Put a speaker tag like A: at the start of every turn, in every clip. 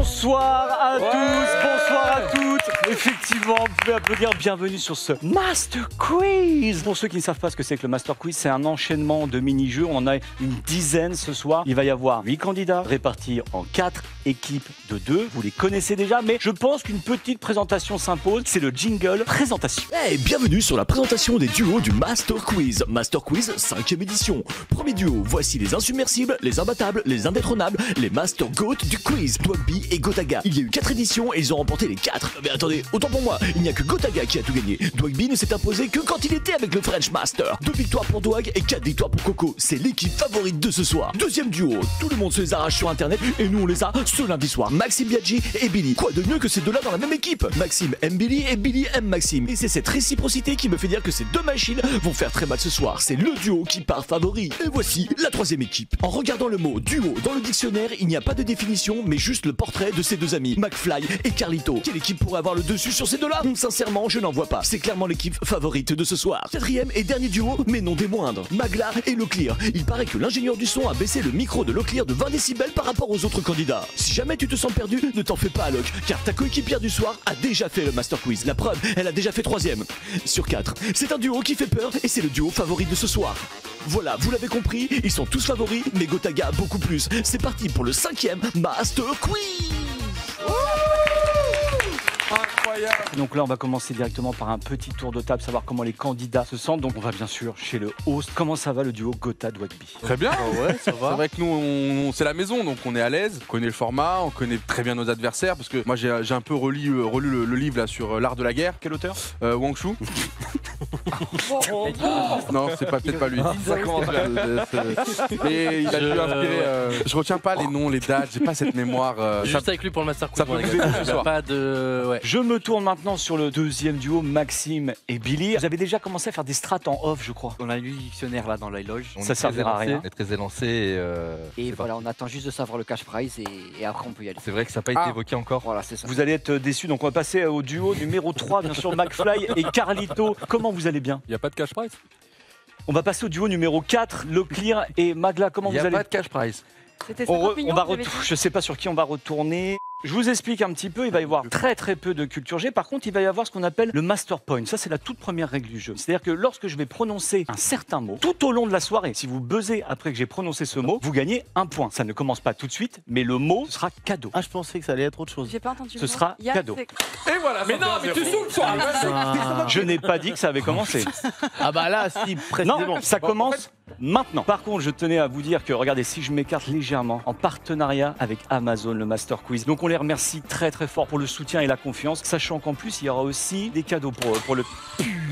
A: Bonsoir à tous, bonsoir à toutes. Effectivement, vous pouvez applaudir. Bienvenue sur ce Master Quiz. Pour ceux qui ne savent pas ce que c'est que le Master Quiz, c'est un enchaînement de mini-jeux. On en a une dizaine ce soir. Il va y avoir 8 candidats répartis en 4 équipes de 2. Vous les connaissez déjà, mais je pense qu'une petite présentation s'impose. C'est le jingle présentation.
B: Hey, bienvenue sur la présentation des duos du Master Quiz. Master Quiz 5e édition. Premier duo, voici les insubmersibles, les imbattables, les indétrônables, les Master Goat du quiz, Dwagby et Gotaga. Il y a eu 4 éditions et ils ont remporté les 4. Mais attendez, autant pour moi, il n'y a que Gotaga qui a tout gagné. Dwagby ne s'est imposé que quand il était avec le French Master. 2 victoires pour Dwag et 4 victoires pour Coco. C'est l'équipe favorite de ce soir. Deuxième duo, tout le monde se les arrache sur internet et nous on les a ce lundi soir. Maxime Biaggi et Billy. Quoi de mieux que ces deux-là dans la même équipe? Maxime aime Billy et Billy aime Maxime. Et c'est cette réciprocité qui me fait dire que ces deux machines vont faire très mal ce soir. C'est le duo qui part favori. Et voici la troisième équipe. En regardant le mot duo dans le dictionnaire, il n'y a pas de définition, mais juste le portrait de ces deux amis, McFly et Carlito. Quelle équipe pourrait avoir le dessus sur ces deux-là? Sincèrement, je n'en vois pas. C'est clairement l'équipe favorite de ce soir. Quatrième et dernier duo, mais non des moindres, Magla et Leclerc. Il paraît que l'ingénieur du son a baissé le micro de Leclerc de 20 décibels par rapport aux autres candidats. Si jamais tu te sens perdu, ne t'en fais pas, Alok, car ta coéquipière du soir a déjà fait le Master Quiz. La preuve, elle a déjà fait 3e sur 4. C'est un duo qui fait peur et c'est le duo favori de ce soir. Voilà, vous l'avez compris, ils sont tous favoris, mais Gotaga beaucoup plus. C'est parti pour le 5e Master Quiz.
C: Incroyable.
A: Donc là, on va commencer directement par un petit tour de table, savoir comment les candidats se sentent. Donc on va bien sûr chez le host. Comment ça va le duo Gotha-Dwagby?
C: Très bien.
D: Ouais, ça va.
C: C'est vrai que nous, c'est la maison, donc on est à l'aise. On connaît le format, on connaît très bien nos adversaires. Parce que moi, j'ai un peu relu le livre là sur l'art de la guerre.
A: Quel auteur?
C: Wang Shu. Non, c'est peut-être pas lui.
D: Ça commence bien.
C: Mais il a dû inspirer. Je retiens pas les noms, les dates. J'ai pas cette mémoire.
D: Juste avec lui pour le Master Quiz.
C: ça peut
D: les
C: vous
D: gars.
C: aider ce
D: Il y a
C: soir.
D: pas de. Ouais.
A: Je me tourne maintenant sur le deuxième duo, Maxime et Billy. Vous avez déjà commencé à faire des strats en off, je crois.
E: On a lu le dictionnaire là dans la loge.
A: Ça servira à rien.
E: On est très élancé et voilà, on attend juste de savoir le cash prize et après on peut y aller.
F: C'est vrai que ça n'a pas été évoqué encore.
E: Voilà, c'est ça.
A: Vous allez être déçus, donc on va passer au duo numéro 3, bien sûr, McFly et Carlito. Comment vous allez bien?
C: Il n'y a pas de cash prize.
A: On va passer au duo numéro 4, Leclerc et Magla. Comment
F: Il n'y
A: vous
F: a
A: allez?
F: pas de cash prize.
G: C'était
A: On
G: 50 millions,
A: va
G: vous avez dit.
A: je sais pas sur qui on va retourner. Je vous explique un petit peu, il va y avoir très peu de culture G. Par contre, il va y avoir ce qu'on appelle le master point. Ça, c'est la toute première règle du jeu. C'est-à-dire que lorsque je vais prononcer un certain mot, tout au long de la soirée, si vous buzzez après que j'ai prononcé ce mot, vous gagnez un point. Ça ne commence pas tout de suite, mais le mot sera cadeau.
H: Ah, je pensais que ça allait être autre chose.
G: J'ai pas entendu.
A: Ce
G: le mot.
A: sera
G: Yann,
A: cadeau.
G: c'est-
C: Et voilà. Mais non, mais tu saoules toi.
A: Je n'ai pas dit que ça avait commencé.
H: Ah bah là, si, précisément.
A: Non, ça commence maintenant. Par contre, je tenais à vous dire que, regardez, si je m'écarte légèrement, en partenariat avec Amazon, le Master Quiz. Donc on les remercie très fort pour le soutien et la confiance, sachant qu'en plus, il y aura aussi des cadeaux pour le...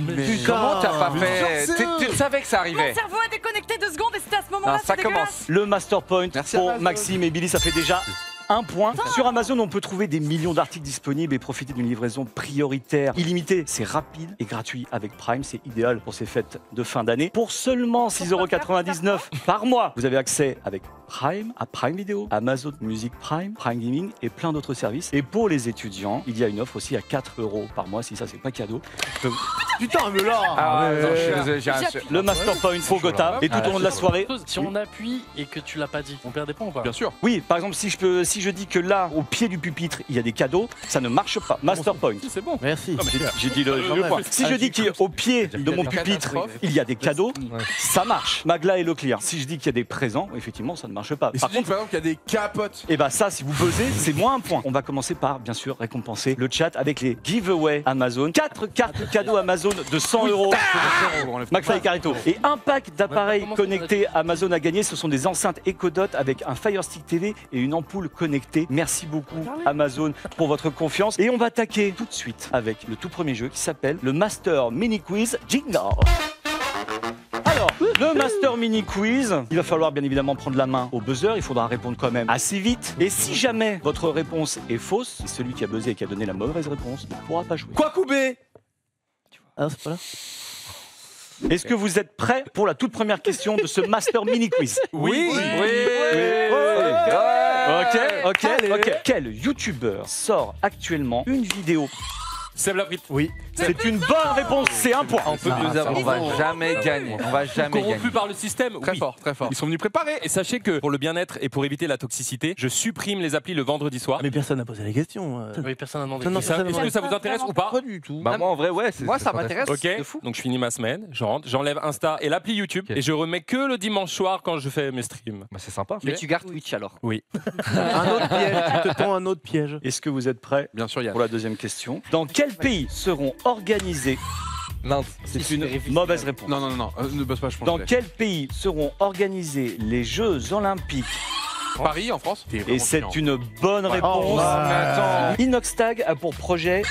C: Mais comment t'as pas fait? Tu savais que ça
G: Mon
C: arrivait.
G: cerveau a déconnecté 2 secondes et c'était à ce moment-là.
C: Non, ça
G: c'est dégueulasse.
C: commence.
A: Le Master Point
C: Merci
A: pour
C: Amazon.
A: Maxime et Billy, ça fait déjà un point. Sur Amazon, on peut trouver des millions d'articles disponibles et profiter d'une livraison prioritaire illimitée. C'est rapide et gratuit avec Prime. C'est idéal pour ces fêtes de fin d'année. Pour seulement 6,99 € par mois, vous avez accès avec Prime à Prime Video, Amazon Music Prime, Prime Gaming et plein d'autres services. Et pour les étudiants, il y a une offre aussi à 4 € par mois. Si ça, c'est pas cadeau.
H: Putain, mais là.
C: Ah ouais, non, je suis désolé,
A: Le Master Point pour Gotha. Et tout au long de la soirée.
D: Si on appuie et que tu l'as pas dit, on perd des points ou pas?
C: Bien sûr.
A: Oui, par exemple, si je dis que là, au pied du pupitre, il y a des cadeaux, ça ne marche pas. Master Point.
C: C'est bon.
H: Merci.
A: J'ai dit le point. Si je dis qu'au pied de mon pupitre, il y a des cadeaux, ça marche. Magla et Leclerc. Si je dis qu'il y a des présents, effectivement, ça ne marche pas.
C: Et
A: Par
C: si tu dis
A: contre,
C: que, par exemple, qu'il y a des capotes.
A: et bah ça, si vous buzzez, c'est moins un point. On va commencer par, bien sûr, récompenser le chat avec les giveaways Amazon. 4 cartes cadeaux Amazon de 100 €. McFly et Carlito. Et un pack d'appareils connectés Amazon à gagner. Ce sont des enceintes Echo Dot avec un Fire Stick TV et une ampoule connectée. Merci beaucoup Amazon pour votre confiance. Et on va attaquer tout de suite avec le tout premier jeu qui s'appelle le Master Mini Quiz Jingle. Alors, le Master Mini Quiz, il va falloir bien évidemment prendre la main au buzzer, il faudra répondre quand même assez vite. Et si jamais votre réponse est fausse, c'est celui qui a buzzé et qui a donné la mauvaise réponse ne pourra pas jouer.
C: Quoi couper?
H: Ah, c'est pas là.
A: Est-ce que vous êtes prêts pour la toute première question de ce Master Mini Quiz?
C: Oui.
A: Ok. Quel youtubeur sort actuellement une vidéo
F: Sève la frite.
H: Oui.
A: C'est une bonne réponse, c'est un point.
C: On peut mieux avoir.
I: On va jamais gagner. On va jamais gagner.
F: Corrompu par le système.
C: Très
F: Oui.
C: fort, très fort. Ils sont venus préparés.
F: Et sachez que pour le bien-être et pour éviter la toxicité, je supprime les applis le vendredi soir.
H: Mais personne n'a posé les questions.
D: Oui, personne n'a demandé.
H: Non, non,
F: Ça- Est-ce que ça vous intéresse ou pas?
H: Pas du tout.
I: Bah moi en vrai ouais.
E: Moi, ça m'intéresse.
F: Ok,
E: de fou.
F: donc je finis ma semaine, je rentre, j'enlève Insta et l'appli YouTube et je remets que le dimanche soir quand je fais mes streams.
I: Bah c'est sympa.
E: Mais tu gardes Twitch alors.
H: Un autre piège. Tu te tends un autre piège.
A: Est-ce que vous êtes prêts
C: Bien sûr, il y a.
A: pour la deuxième question? Dans quel pays seront organisés...
I: Nantes.
A: C'est une mauvaise réponse.
C: Non, ne bosse pas, je pense.
A: Dans
C: que
A: quel pays seront organisés les Jeux Olympiques?
C: Paris, en France.
A: Et c'est une bonne réponse. Inoxtag a pour projet...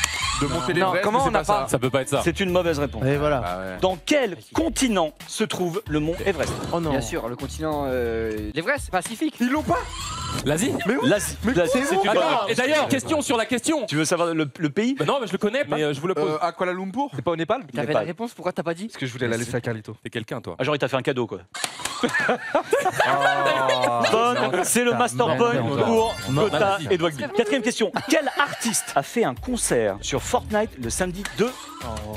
C: De monter les vrais,
I: comment
C: c'est
I: on n'a pas-
F: Ça peut pas être ça.
A: C'est une mauvaise réponse.
H: Et voilà.
C: Ah ouais.
A: Dans quel continent se trouve le mont Everest?
H: Oh non.
E: Bien sûr, le continent l'Everest, Pacifique.
C: Ils l'ont pas.
F: L'Asie.
A: L'Asie. L'Asie, c'est une bonne
F: Attends,
A: réponse.
F: et d'ailleurs, question sur la question.
A: Tu veux savoir le pays?
F: Bah non, mais je le connais, mais je vous le pose.
C: À Kuala Lumpur.
I: C'est pas au Népal?
E: T'avais
A: Népal.
E: la réponse, pourquoi t'as pas dit?
I: Parce que je voulais la laisser à Carlito.
F: T'es quelqu'un, toi.
A: Ah, genre, il t'a fait un cadeau, quoi.
I: Oh.
A: Bonne, c'est le master point pour Gotha
F: Vas-y.
A: et Dwagby. Quatrième question. Quel artiste a fait un concert sur Fortnite le samedi 2?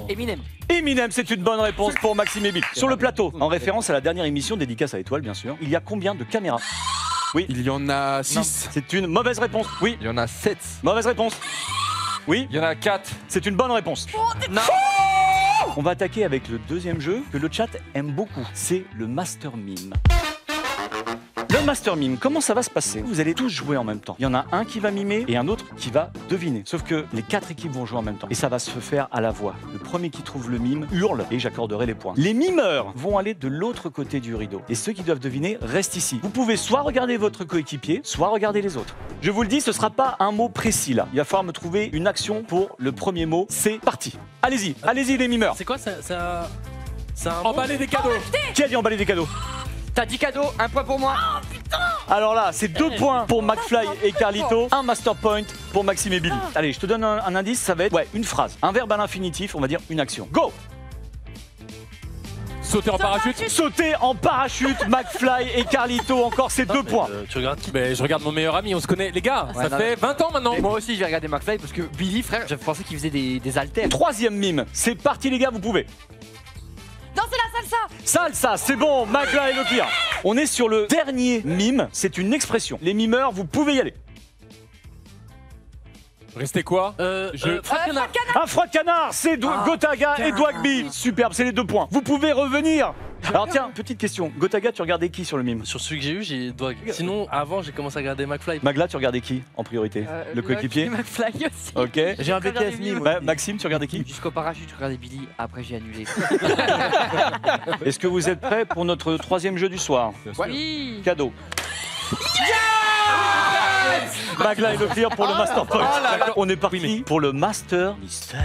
E: Eminem.
A: Eminem, c'est une bonne réponse pour Maxime et Bill. Sur le plateau, en référence à la dernière émission dédicace à Étoile, bien sûr, il y a combien de caméras?
C: Il y en a 6.
A: C'est une mauvaise réponse. Oui,
I: Il y en a 7.
A: mauvaise réponse. Oui,
I: Il y en a 4.
A: c'est une bonne réponse. On va attaquer avec le deuxième jeu que le chat aime beaucoup. C'est le Master Mime. Le Master Mime, comment ça va se passer? Vous allez tous jouer en même temps. Il y en a un qui va mimer et un autre qui va deviner. Sauf que les 4 équipes vont jouer en même temps. Et ça va se faire à la voix. Le premier qui trouve le mime hurle et j'accorderai les points. Les mimeurs vont aller de l'autre côté du rideau. Et ceux qui doivent deviner restent ici. Vous pouvez soit regarder votre coéquipier, soit regarder les autres. Je vous le dis, ce sera pas un mot précis là. Il va falloir me trouver une action pour le premier mot. C'est parti. Allez-y, allez-y les mimeurs.
D: C'est quoi ça? C'est un.
F: Emballer des cadeaux.
A: Qui a dit emballer des cadeaux?
E: T'as dit cadeau, un point pour moi.
A: Alors là, c'est 2 points pour McFly et Carlito, un master point pour Maxime et Billy. Allez, je te donne un indice, ça va être une phrase, un verbe à l'infinitif, on va dire une action. Go!
F: Sauter en parachute.
A: Sauter en parachute, McFly et Carlito, encore ces 2 points.
D: Tu regardes qui?
F: Mais je regarde mon meilleur ami, on se connaît. Les gars,
E: Ouais,
F: ça
E: non,
F: fait 20 ans maintenant.
E: Et moi aussi, je vais regarder McFly parce que Billy, frère, j'avais pensé qu'il faisait des haltères.
A: Troisième mime, c'est parti les gars, vous pouvez.
G: Danser la salsa.
A: Salsa, c'est bon, McFly est le pire. On est sur le dernier mime, c'est une expression. Les mimeurs, vous pouvez y aller.
F: Restez quoi?
D: Froid canard.
A: Un froid de canard, c'est Gotaga et Dwagby. Superbe, c'est les 2 points. Vous pouvez revenir. Alors tiens, petite question. Gotaga, tu regardais qui sur le mime?
D: Sur celui que j'ai eu, j'ai Dwag. Sinon, avant, j'ai commencé à regarder McFly.
A: Magla, tu regardais qui en priorité? Le coéquipier?
E: McFly aussi.
A: Ok.
H: J'ai un
E: Regardez
H: BTS
E: Mime.
H: mime.
A: Ouais, Maxime, tu regardais qui?
E: Jusqu'au parachute, je regardais Billy, après j'ai annulé.
A: Est-ce que vous êtes prêts pour notre troisième jeu du soir?
E: Oui.
A: Cadeau. Magla et le pire pour le Master Point. On est parti pour le Master Mystère.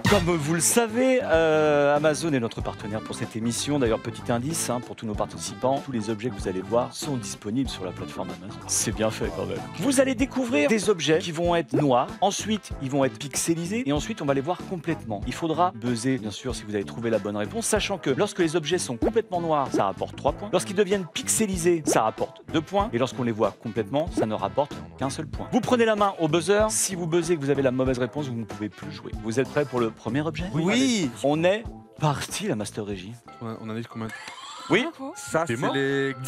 A: Comme vous le savez, Amazon est notre partenaire pour cette émission. D'ailleurs, petit indice pour tous nos participants, tous les objets que vous allez voir sont disponibles sur la plateforme Amazon. C'est bien fait quand même. Vous allez découvrir des objets qui vont être noirs, ensuite ils vont être pixelisés et ensuite on va les voir complètement. Il faudra buzzer, bien sûr, si vous avez trouvé la bonne réponse, sachant que lorsque les objets sont complètement noirs, ça rapporte 3 points. Lorsqu'ils deviennent pixelisés, ça rapporte 2 points. Et lorsqu'on les voit complètement, ça ne rapporte qu'un seul point. Vous prenez la main au buzzer. Si vous buzzez et que vous avez la mauvaise réponse, vous ne pouvez plus jouer. Vous êtes prêts pour le premier objet?
H: Oui.
A: On est parti, la Master Régie.
C: On a dit combien?
A: Oui,
I: Ça,
C: T'es mort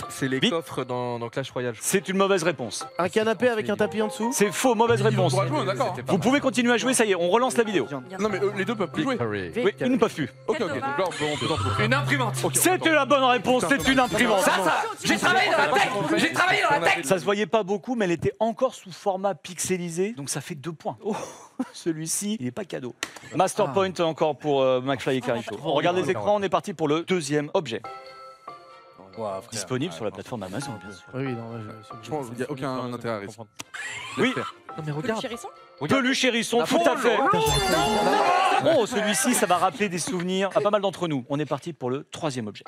I: c'est les
A: Vite.
I: coffres dans Clash Royale.
A: c'est une mauvaise réponse.
H: Un canapé avec un tapis en dessous.
A: C'est faux, mauvaise réponse.
C: On pourra jouer, d'accord.
A: Vous pouvez continuer à jouer, ça y est, on relance la vidéo.
C: Non, mais les deux peuvent plus jouer.
A: Oui, ils ne peuvent plus.
C: Ok, donc là, on peut en trouver.
I: Une imprimante.
A: C'était la bonne réponse, c'est une imprimante.
I: J'ai travaillé dans la tech. J'ai travaillé dans la tech.
A: Ça se voyait pas beaucoup, mais elle était encore sous format pixelisé, donc ça fait 2 points. Oh, celui-ci, il n'est pas cadeau. Master Point encore pour McFly et Carito. On regarde les écrans, on est parti pour le deuxième objet.
D: Ouah, frère.
A: Disponible sur la plateforme Amazon, bien sûr.
H: Oui, non,
C: Je pense qu'il n'y a aucun intérêt à risque.
A: Oui,
I: Non mais regarde.
G: Chérisson.
A: Peluche hérisson, tout à fait. Oh, celui-ci, ça va rappeler des souvenirs à pas mal d'entre nous. On est parti pour le troisième objet.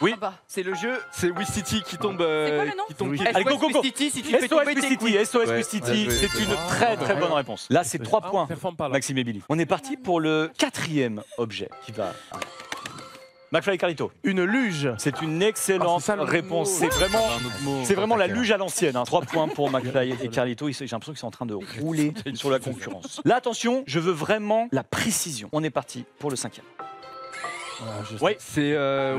A: Oui.
G: Ah bah.
I: C'est le jeu. C'est Wistiti qui tombe.
G: C'est quoi le nom
I: Qui tombe.
H: Oui.
A: Allez, go, go, go.
E: City, si tu fais
A: SOS
E: tomber tes
A: City,
E: couilles.
A: SOS
C: Ouais,
A: City,
C: bien joué.
A: c'est une très très bonne réponse. Là, c'est 3 points,
F: Performe pas là.
A: Maxime et Billy. On est parti pour le quatrième objet qui va. McFly et Carlito.
H: Une luge.
A: C'est une excellente réponse. C'est vraiment la luge à l'ancienne. 3 points pour McFly et Carlito. J'ai l'impression qu'ils sont en train de rouler sur la concurrence. Là, attention, je veux vraiment la précision. On est parti pour le 5e. Oui.
I: C'est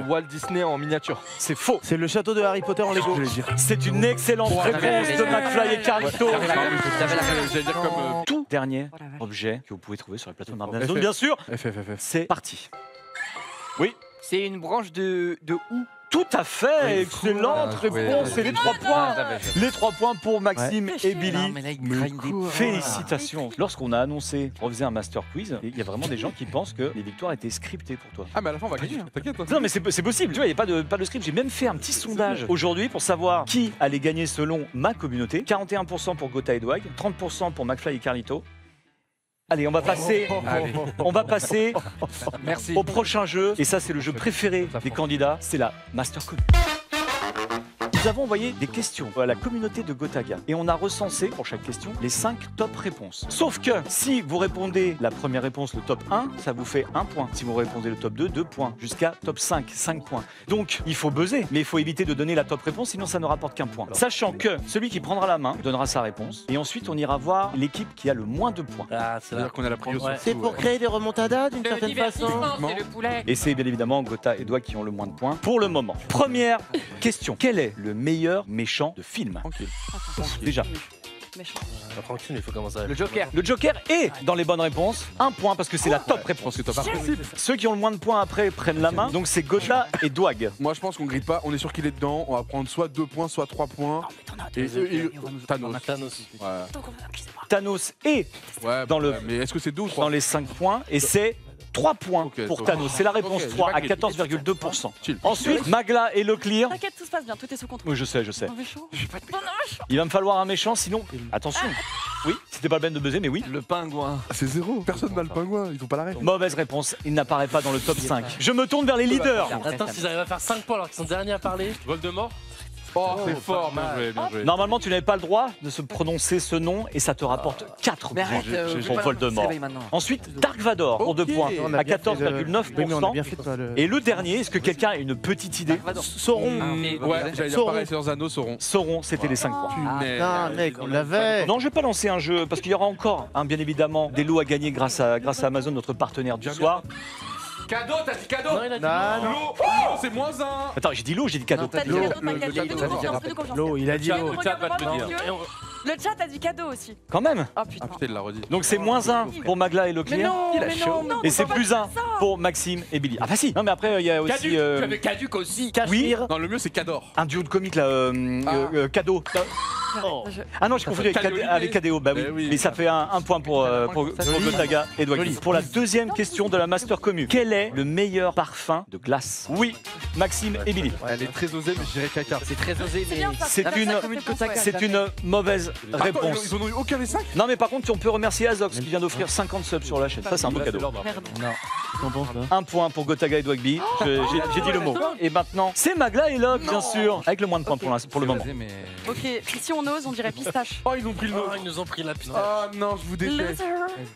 I: Walt Disney en miniature.
A: C'est faux.
H: C'est le château de Harry Potter en Lego.
A: C'est une excellente réponse de McFly et Carlito.
C: J'allais dire comme.
A: Tout dernier objet que vous pouvez trouver sur la plateforme Amazon, bien sûr. C'est parti. Oui.
E: C'est une branche de houx.
A: Tout à fait, excellente réponse. Et les 3 points. Les 3 points pour Maxime et Billy. Félicitations. Lorsqu'on a annoncé qu'on faisait un Master Quiz, il y a vraiment des gens qui pensent que les victoires étaient scriptées pour toi.
C: Ah, mais à la fin, on va gagner, t'inquiète.
A: Non, mais c'est possible, tu vois, il n'y a pas de script. J'ai même fait un petit sondage aujourd'hui pour savoir qui allait gagner selon ma communauté. 41% pour Gotha et Dwag, 30% pour McFly et Carlito. Allez, on va passer
I: Merci.
A: au prochain jeu. Et ça, c'est le jeu préféré des candidats, c'est la Master Quiz. Nous avons envoyé des questions à la communauté de Gotaga et on a recensé pour chaque question les 5 top réponses. Sauf que si vous répondez la première réponse, le top 1, ça vous fait 1 point. Si vous répondez le top 2, 2 points. Jusqu'à top 5, 5 points. Donc il faut buzzer, mais il faut éviter de donner la top réponse, sinon ça ne rapporte qu'un point. Sachant que celui qui prendra la main donnera sa réponse et ensuite on ira voir l'équipe qui a le moins de points.
D: Ah, c'est
C: C'est-à-dire qu'on a la prio sur
H: C'est pour créer des remontadas d'une certaine façon.
G: C'est le poulet.
A: Et c'est bien évidemment Gotha et Dwag qui ont le moins de points pour le moment. Première question. Quel est le meilleur méchant de film?
C: Tranquille.
A: Déjà.
G: Méchant.
D: Tranquille, il faut commencer à...
E: Le Joker.
A: Le Joker est dans les bonnes réponses. 1 point parce que c'est la top réponse. Ceux qui ont le moins de points après prennent la main. Donc c'est Gotha et Dwag.
C: Moi, je pense qu'on grille pas. On est sûr qu'il est dedans. On va prendre soit 2 points, soit 3 points. Et Thanos.
D: Thanos.
C: Ouais.
A: Thanos est
C: Ouais, mais est-ce que c'est 2 ou 3?
A: dans les 5 points et c'est 3 points
C: Ok,
A: pour
C: so-
A: Thanos. C'est la réponse
C: Ok,
A: 3 à
C: j'ai pas grillé.
A: 14,2%.
C: Chill.
A: Ensuite, Magla et Leclerc.
G: T'inquiète, tout se passe bien, tout est sous contrôle.
A: Oui, je sais.
G: On est chaud.
A: Il va me falloir un méchant, sinon. Attention. Oui, c'était pas le peine de buzzer, mais oui.
I: Le pingouin.
C: C'est 0. Personne n'a le pingouin. Ils ont pas la règle.
A: Mauvaise réponse. Il n'apparaît pas dans le top 5. Je me tourne vers les leaders.
D: Attends, s'ils arrivent à faire 5 points alors qu'ils sont derniers à parler.
F: Voldemort.
C: Oh, c'est fort,
F: bien joué, bien joué.
A: Normalement, tu n'avais pas le droit de se prononcer ce nom et ça te rapporte 4
E: Mais
A: points
E: arrête,
A: pour Voldemort. Ensuite, Dark Vador pour 2 points
H: On a
A: à
H: bien fait Oui, mais on a
A: 14,9%.
H: bien fait toi, le...
A: Et le dernier, est-ce que quelqu'un a une petite idée?
H: Sauron.
C: Ouais, j'allais dire pareil, Seigneur Anneaux sauront.
A: Sauron, c'était les 5 points.
H: Ah, mec, on l'avait.
A: Non, je vais pas lancer un jeu parce qu'il y aura encore, bien évidemment, des lots à gagner grâce à Amazon, notre partenaire du soir.
I: Cadeau, t'as dit cadeau.
D: Non, il a dit
H: Non,
D: non.
C: Oh, c'est moins 1.
A: Attends, j'ai dit lot, j'ai dit cadeau.
G: T'as dit
H: L'eau,
G: cadeau, Magali,
C: le
G: fais-nous
C: cadeau,
G: confiance, fais-nous confiance.
H: l'eau, il a dit l'eau.
F: Le chat va te le dire.
G: Le chat a dit cadeau aussi.
A: Quand même.
G: Oh
C: Ah
G: putain.
C: putain, il l'a redit.
A: Donc c'est moins 1 pour Magla et
G: Mais
A: Leclerc.
G: non, mais non, non.
A: Et c'est
G: faut pas
A: plus
G: dire
A: 1
G: ça.
A: pour Maxime et Billy. Ah bah si. Non mais après il y a aussi
F: Caduc. Tu avais Caduc aussi.
H: Cachemire.
C: Non, le mieux, c'est Cador.
A: un duo de comiques là, cadeau. Ah non, j'ai confondu avec Cadéo. Bah oui.
C: Eh oui.
A: Mais ça fait un point pour Gotaga et Dwag. Pour la deuxième question de la Master Commu. Quel est le meilleur parfum de glace? Oui, Maxime et Billy.
I: Elle est très osée, mais je dirais caca.
E: C'est très osé,
G: C'est
E: mais.
G: bien ça.
A: C'est
G: Ça fait
A: une-
G: ça que fait penser, ouais.
A: C'est une mauvaise
C: Attends,
A: réponse.
C: ils en ont eu aucun des 5?
A: Non mais par contre on peut remercier Azox qui vient d'offrir 50 subs sur la chaîne. Ça c'est un beau cadeau.
G: Merde.
H: T'en penses là
A: Un point pour Gotaga et Dwagby. J'ai dit le mot. Et maintenant c'est Magla et Locke bien sûr. Avec le moins de points pour le moment.
G: Ok, si on ose, on dirait pistache.
C: Oh, ils ont pris le nom.
D: Oh, ils nous ont pris la piste.
C: Oh non, je vous déteste.
G: Loser.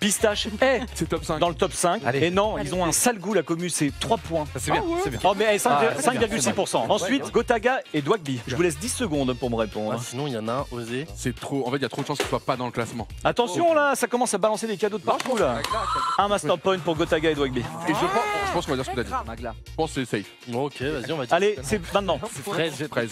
A: Pistache est
C: C'est top 5.
A: dans le top 5.
I: Allez.
A: Et non, ils ont un sale goût la commu, c'est 3 points.
I: C'est bien, c'est bien.
A: Oh mais 5,6%. Ensuite Gotaga et Dwagby. Je vous laisse 10 secondes pour me répondre.
D: Sinon, il y en a un osé.
C: C'est trop. En fait, il y a trop de chances qu'il soit pas dans le classement.
A: Attention là, ça commence à balancer des cadeaux de partout là. Un master point pour Gotaga et Dwagby.
C: Et je pense qu'on va dire ce que t'as dit.
E: Magla.
C: Je pense que c'est safe.
D: Bon, ok, vas-y, on va dire.
A: Allez, c'est maintenant.
D: Fraise.
C: 13.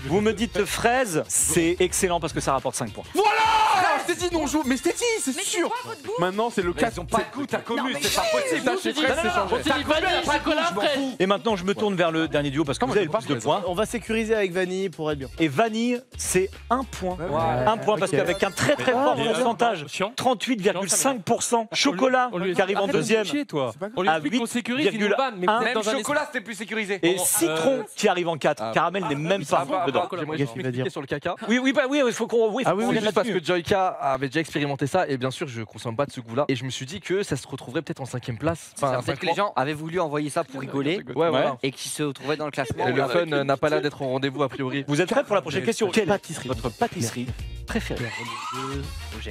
A: Vous me dites fraise, c'est excellent parce que ça rapporte 5 points.
C: Ah, je t'ai dit non, joue. Mais je t'ai dit, c'est
G: Mais c'est
C: sûr.
G: quoi votre goût?
C: Maintenant, c'est le 4.
I: Ils ont pas de goût, t'as commu, c'est pas
C: C'est
I: possible.
C: ça, chez Fraise, c'est changé.
D: On s'est dit vanille, chocolat, fraise.
A: Et maintenant, je me tourne vers le dernier duo parce que vous avez le plus de points.
H: On va sécuriser avec Vanille pour être bien.
A: Et Vanille, c'est 1 point. 1 point parce
H: Ok.
A: qu'avec un très très fort pourcentage,
F: Chiant.
A: 38,5%. Chocolat qui arrive en deuxième.
F: Toi.
C: pas grave.
F: On lui
A: À
F: explique qu'on sécurise, il nous
A: 8,1.
F: banne, mais vous êtes
I: Même
F: dans un
I: chocolat, c'était plus sécurisé.
A: Et citron qui arrive en 4. Caramel n'est même pas dedans.
I: J'aimerais
H: Qu'est-ce
I: juste
H: qu'il va
I: m'expliquer
H: dire
I: sur le caca.
A: Oui, il faut qu'on
H: Ah oui,
A: on
H: oui,
A: vienne
I: Juste parce
A: là-dessus.
I: que Joyka avait déjà expérimenté ça et bien sûr je consomme pas de ce goût-là et je me suis dit que ça se retrouverait peut-être en 5ème place. Enfin,
E: Peut-être que les gens avaient voulu envoyer ça pour rigoler
I: Ouais, voilà.
E: et qui se retrouvaient dans le classement.
I: Et le fun n'a pas l'air d'être au rendez-vous a priori.
A: Vous êtes prêts pour la prochaine question? Quelle est
H: Pâtisserie.
A: votre pâtisserie préférée.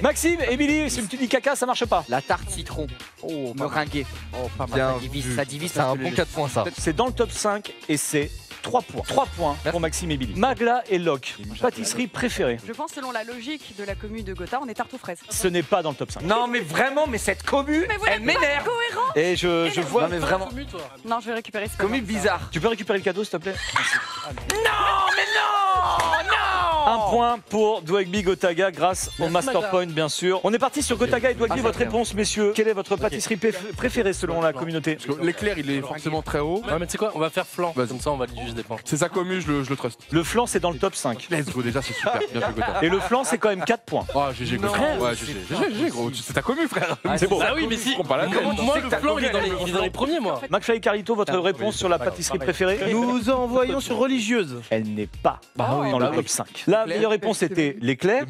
A: Maxime, Émilie, si tu dis caca, ça marche pas.
E: La tarte citron.
H: Oh,
E: Meringuée.
H: pas mal.
I: Bien
E: Ça
I: vu.
E: divise
I: C'est un
E: parce que
I: bon 4 points ça.
A: C'est dans le top 5 et c'est 3 points. 3 points pour Maxime et Billy. Magla et Locke, pâtisserie préférée.
G: Je pense, selon la logique de la commune de Gotha, on est tarte aux fraises.
A: Ce n'est pas dans le top 5.
J: Non, mais vraiment, mais cette commu,
G: Mais vous
J: elle
G: n'êtes pas
J: m'énerve.
G: cohérent.
A: Et je vois.
J: Non, mais vraiment,
G: Non, je vais récupérer ce
J: commu bizarre.
A: Tu peux récupérer le cadeau, s'il te plaît?
J: Non, mais non, non.
A: Un point pour Dwagby Gotaga grâce au Master Point, bien sûr. On est parti sur Gotaga et Dwagby. Votre réponse, messieurs. Quelle est votre pâtisserie préférée selon la communauté?
C: Parce que l'éclair, il est forcément très haut.
D: Ouais, mais tu sais quoi, on va faire flanc.
C: Vas-y.
D: Comme ça, on va juste des points.
C: C'est sa commu, je le trust.
A: Le flan, c'est dans le top 5.
C: Let's go, déjà, c'est super. Bien joué, Gotha.
A: Et le flan, c'est quand même 4 points.
C: Oh, GG, Gotha. Ouais, GG, gros. C'est ta commu, frère.
A: C'est beau.
D: Ah oui, mais si.
C: Prends pas la tête.
D: Moi, le flanc, il est dans les premiers, moi.
A: McFly et Carlito, votre réponse sur la pâtisserie préférée?
H: Nous envoyons sur religieuse.
A: Elle n'est pas dans le top 5. La meilleure réponse était l'éclair.